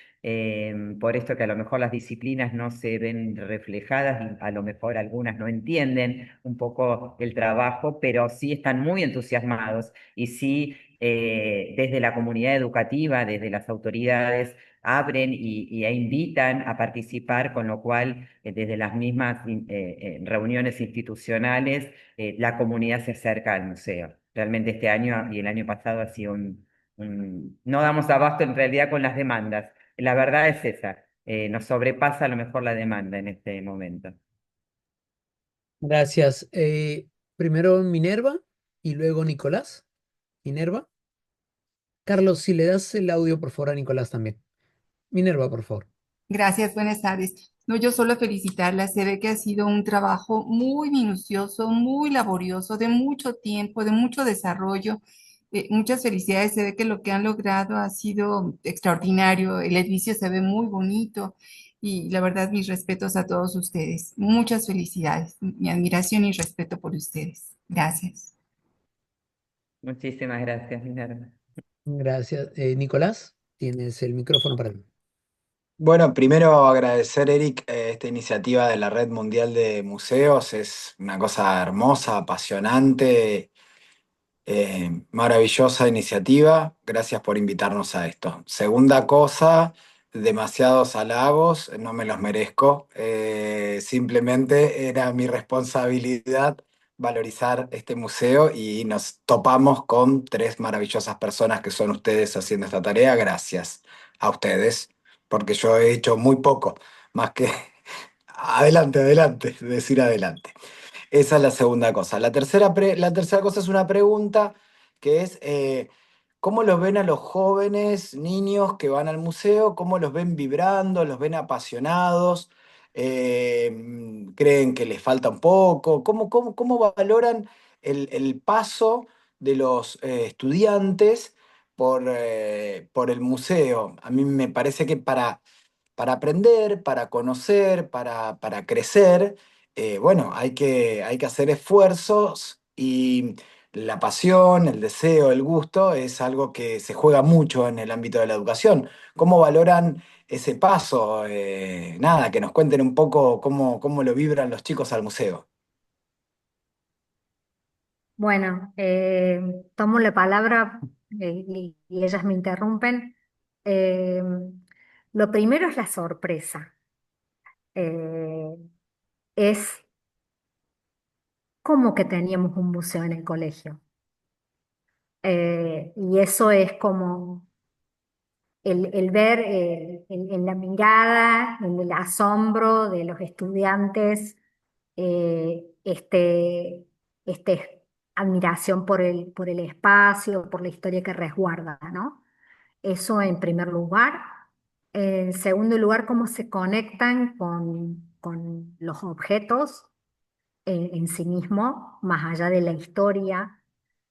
por esto que a lo mejor las disciplinas no se ven reflejadas y a lo mejor algunas no entienden un poco el trabajo, pero sí están muy entusiasmados y sí desde la comunidad educativa, desde las autoridades, abren e invitan a participar, con lo cual desde las mismas reuniones institucionales la comunidad se acerca al museo. Realmente este año y el año pasado ha sido no damos abasto en realidad con las demandas. La verdad es esa, nos sobrepasa a lo mejor la demanda en este momento. Gracias. Primero Minerva y luego Nicolás. Minerva. Carlos, si le das el audio, por favor, a Nicolás también. Minerva, por favor. Gracias, buenas tardes. No, yo solo felicitarla. Se ve que ha sido un trabajo muy minucioso, muy laborioso, de mucho tiempo, de mucho desarrollo. Muchas felicidades. Se ve que lo que han logrado ha sido extraordinario. El edificio se ve muy bonito y la verdad, mis respetos a todos ustedes. Muchas felicidades. Mi admiración y respeto por ustedes. Gracias. Muchísimas gracias, Minerva. Gracias. Nicolás, tienes el micrófono para ti. Bueno, primero agradecer, Eric, esta iniciativa de la Red Mundial de Museos. Es una cosa hermosa, apasionante Maravillosa iniciativa, gracias por invitarnos a esto. Segunda cosa, demasiados halagos, no me los merezco. Simplemente era mi responsabilidad valorizar este museo y nos topamos con tres maravillosas personas que son ustedes haciendo esta tarea. Gracias a ustedes, porque yo he hecho muy poco, más que adelante, adelante, decir adelante. Esa es la segunda cosa. La tercera cosa es una pregunta que es, ¿cómo los ven a los jóvenes, niños que van al museo? ¿Cómo los ven vibrando? ¿Los ven apasionados? ¿Creen que les falta un poco? ¿Cómo valoran el paso de los estudiantes por el museo? A mí me parece que para aprender, para conocer, para crecer, bueno, hay que hacer esfuerzos y la pasión, el deseo, el gusto es algo que se juega mucho en el ámbito de la educación. ¿Cómo valoran ese paso? Nada, que nos cuenten un poco cómo lo vibran los chicos al museo. Bueno, tomo la palabra y ellas me interrumpen. Eh, lo primero es la sorpresa. Eh, es como que teníamos un museo en el colegio. Y eso es como el ver en la mirada, en el asombro de los estudiantes, este admiración por el espacio, por la historia que resguarda, ¿no? Eso en primer lugar. En segundo lugar, cómo se conectan con los objetos en sí mismo, más allá de la historia,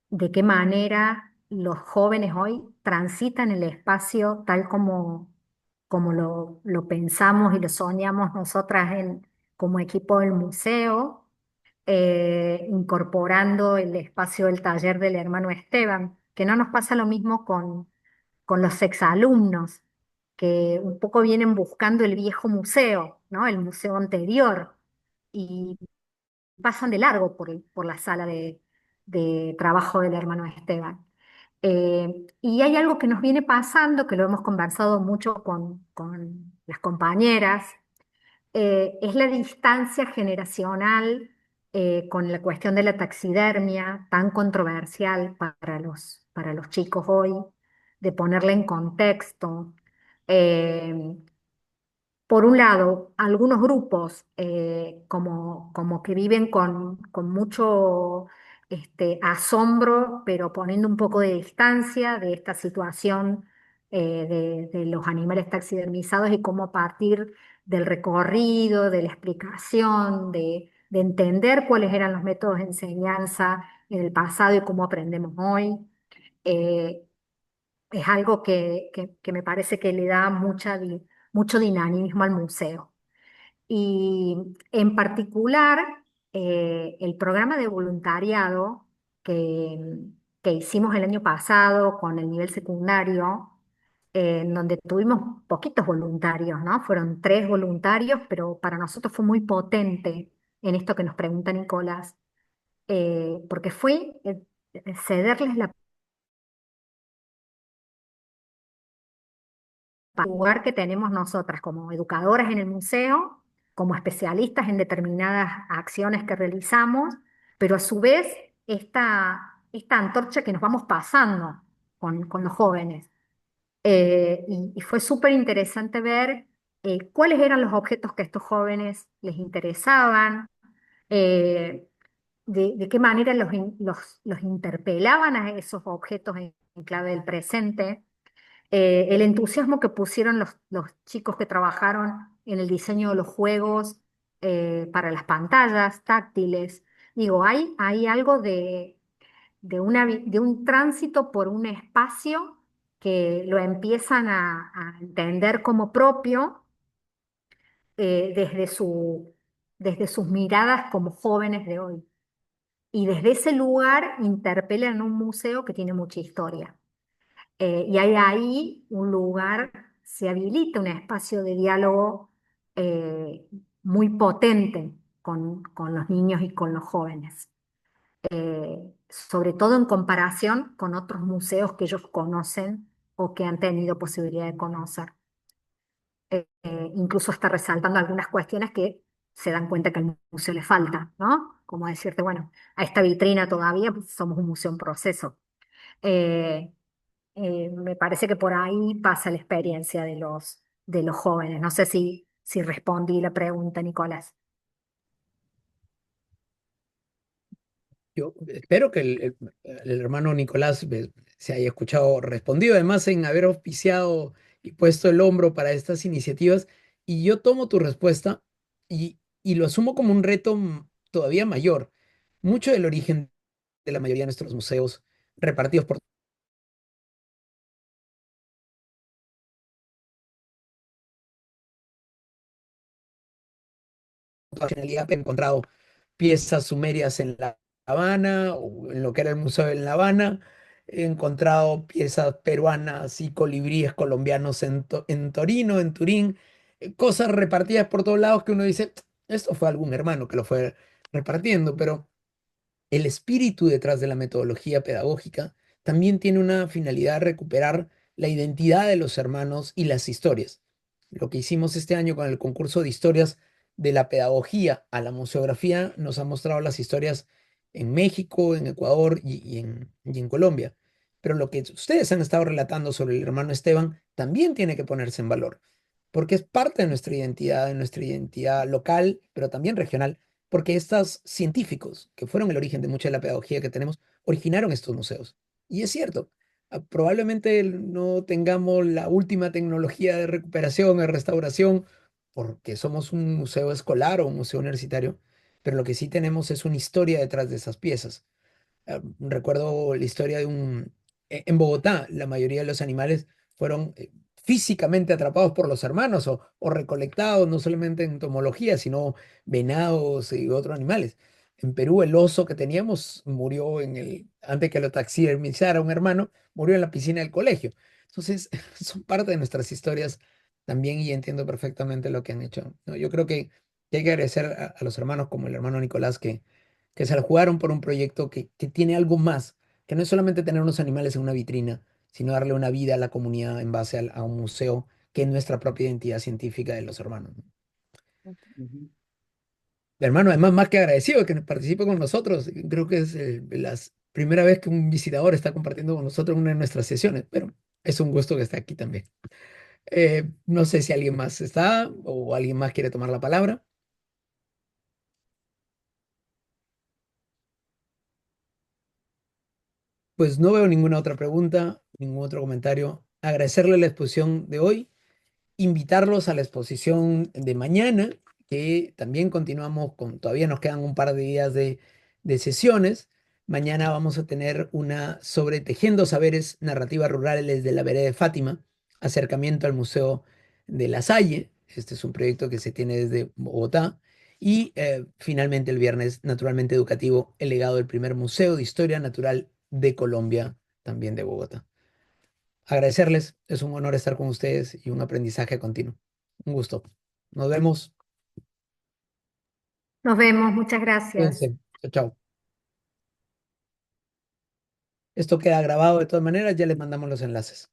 de qué manera los jóvenes hoy transitan el espacio tal como lo pensamos y lo soñamos nosotras como equipo del museo, incorporando el espacio del taller del hermano Esteban, que no nos pasa lo mismo con los exalumnos, que un poco vienen buscando el viejo museo, ¿no? El museo anterior, y pasan de largo por la sala de trabajo del hermano Esteban. Y hay algo que nos viene pasando, que lo hemos conversado mucho con las compañeras, es la distancia generacional con la cuestión de la taxidermia, tan controversial para los chicos hoy, de ponerla en contexto. Eh, por un lado, algunos grupos como que viven con mucho asombro, pero poniendo un poco de distancia de esta situación de los animales taxidermizados y cómo a partir del recorrido, de la explicación, de entender cuáles eran los métodos de enseñanza en el pasado y cómo aprendemos hoy. eh, es algo que me parece que le da mucho dinamismo al museo. Y en particular, el programa de voluntariado que hicimos el año pasado con el nivel secundario, en donde tuvimos poquitos voluntarios, ¿no? Fueron 3 voluntarios, pero para nosotros fue muy potente en esto que nos pregunta Nicolás, porque fue cederles la lugar que tenemos nosotras como educadoras en el museo, como especialistas en determinadas acciones que realizamos, pero a su vez esta antorcha que nos vamos pasando con los jóvenes. Y fue súper interesante ver cuáles eran los objetos que a estos jóvenes les interesaban, eh, de qué manera los interpelaban a esos objetos en clave del presente, el entusiasmo que pusieron los chicos que trabajaron en el diseño de los juegos para las pantallas táctiles. Digo, hay algo de un tránsito por un espacio que lo empiezan a entender como propio desde sus miradas como jóvenes de hoy. Y desde ese lugar interpelan un museo que tiene mucha historia. Y hay ahí un lugar, se habilita un espacio de diálogo muy potente con los niños y con los jóvenes. sobre todo en comparación con otros museos que ellos conocen o que han tenido posibilidad de conocer. Incluso está resaltando algunas cuestiones que se dan cuenta que al museo le falta, ¿no? Como decirte, bueno, a esta vitrina todavía pues, somos un museo en proceso. Eh, Me parece que por ahí pasa la experiencia de los jóvenes. No sé si respondí la pregunta, Nicolás. Yo espero que el hermano Nicolás se haya escuchado respondido, además en haber auspiciado y puesto el hombro para estas iniciativas. Y yo tomo tu respuesta y lo asumo como un reto todavía mayor. Mucho del origen de la mayoría de nuestros museos repartidos por toda nacionalidad, he encontrado piezas sumerias en La Habana o en lo que era el Museo en La Habana. He encontrado piezas peruanas y colibríes colombianos en Torino, en Turín, cosas repartidas por todos lados que uno dice, esto fue algún hermano que lo fue repartiendo, pero el espíritu detrás de la metodología pedagógica también tiene una finalidad: recuperar la identidad de los hermanos y las historias. Lo que hicimos este año con el concurso de historias de la pedagogía a la museografía nos ha mostrado las historias en México, en Ecuador y en Colombia. Pero lo que ustedes han estado relatando sobre el hermano Esteban también tiene que ponerse en valor, porque es parte de nuestra identidad local, pero también regional, porque estos científicos, que fueron el origen de mucha de la pedagogía que tenemos, originaron estos museos. Y es cierto, probablemente no tengamos la última tecnología de recuperación, de restauración, porque somos un museo escolar o un museo universitario, pero lo que sí tenemos es una historia detrás de esas piezas. Recuerdo la historia en Bogotá, la mayoría de los animales fueron físicamente atrapados por los hermanos o recolectados, no solamente en entomología, sino venados y otros animales. En Perú, el oso que teníamos murió antes que lo taxidermizara un hermano, murió en la piscina del colegio. Entonces, son parte de nuestras historias también y entiendo perfectamente lo que han hecho, ¿no? Yo creo que hay que agradecer a los hermanos como el hermano Nicolás que se la jugaron por un proyecto que tiene algo más, que no es solamente tener unos animales en una vitrina, sino darle una vida a la comunidad en base a un museo que es nuestra propia identidad científica de los hermanos, ¿no? Ujú. El hermano, además, más que agradecido de que participe con nosotros. Creo que es la primera vez que un visitador está compartiendo con nosotros una de nuestras sesiones, pero es un gusto que esté aquí también. No sé si alguien más está o alguien más quiere tomar la palabra. Pues no veo ninguna otra pregunta, ningún otro comentario. Agradecerle la exposición de hoy, invitarlos a la exposición de mañana, que también continuamos todavía nos quedan un par de días de sesiones. Mañana vamos a tener una sobre tejiendo saberes narrativas rurales de la vereda de Fátima, acercamiento al Museo de La Salle. Este es un proyecto que se tiene desde Bogotá. Y finalmente el viernes, naturalmente educativo, el legado del primer Museo de Historia Natural de Colombia, también de Bogotá. Agradecerles, es un honor estar con ustedes y un aprendizaje continuo. Un gusto. Nos vemos. Nos vemos, muchas gracias. Cuídense. Chao, chao. Esto queda grabado de todas maneras, ya les mandamos los enlaces.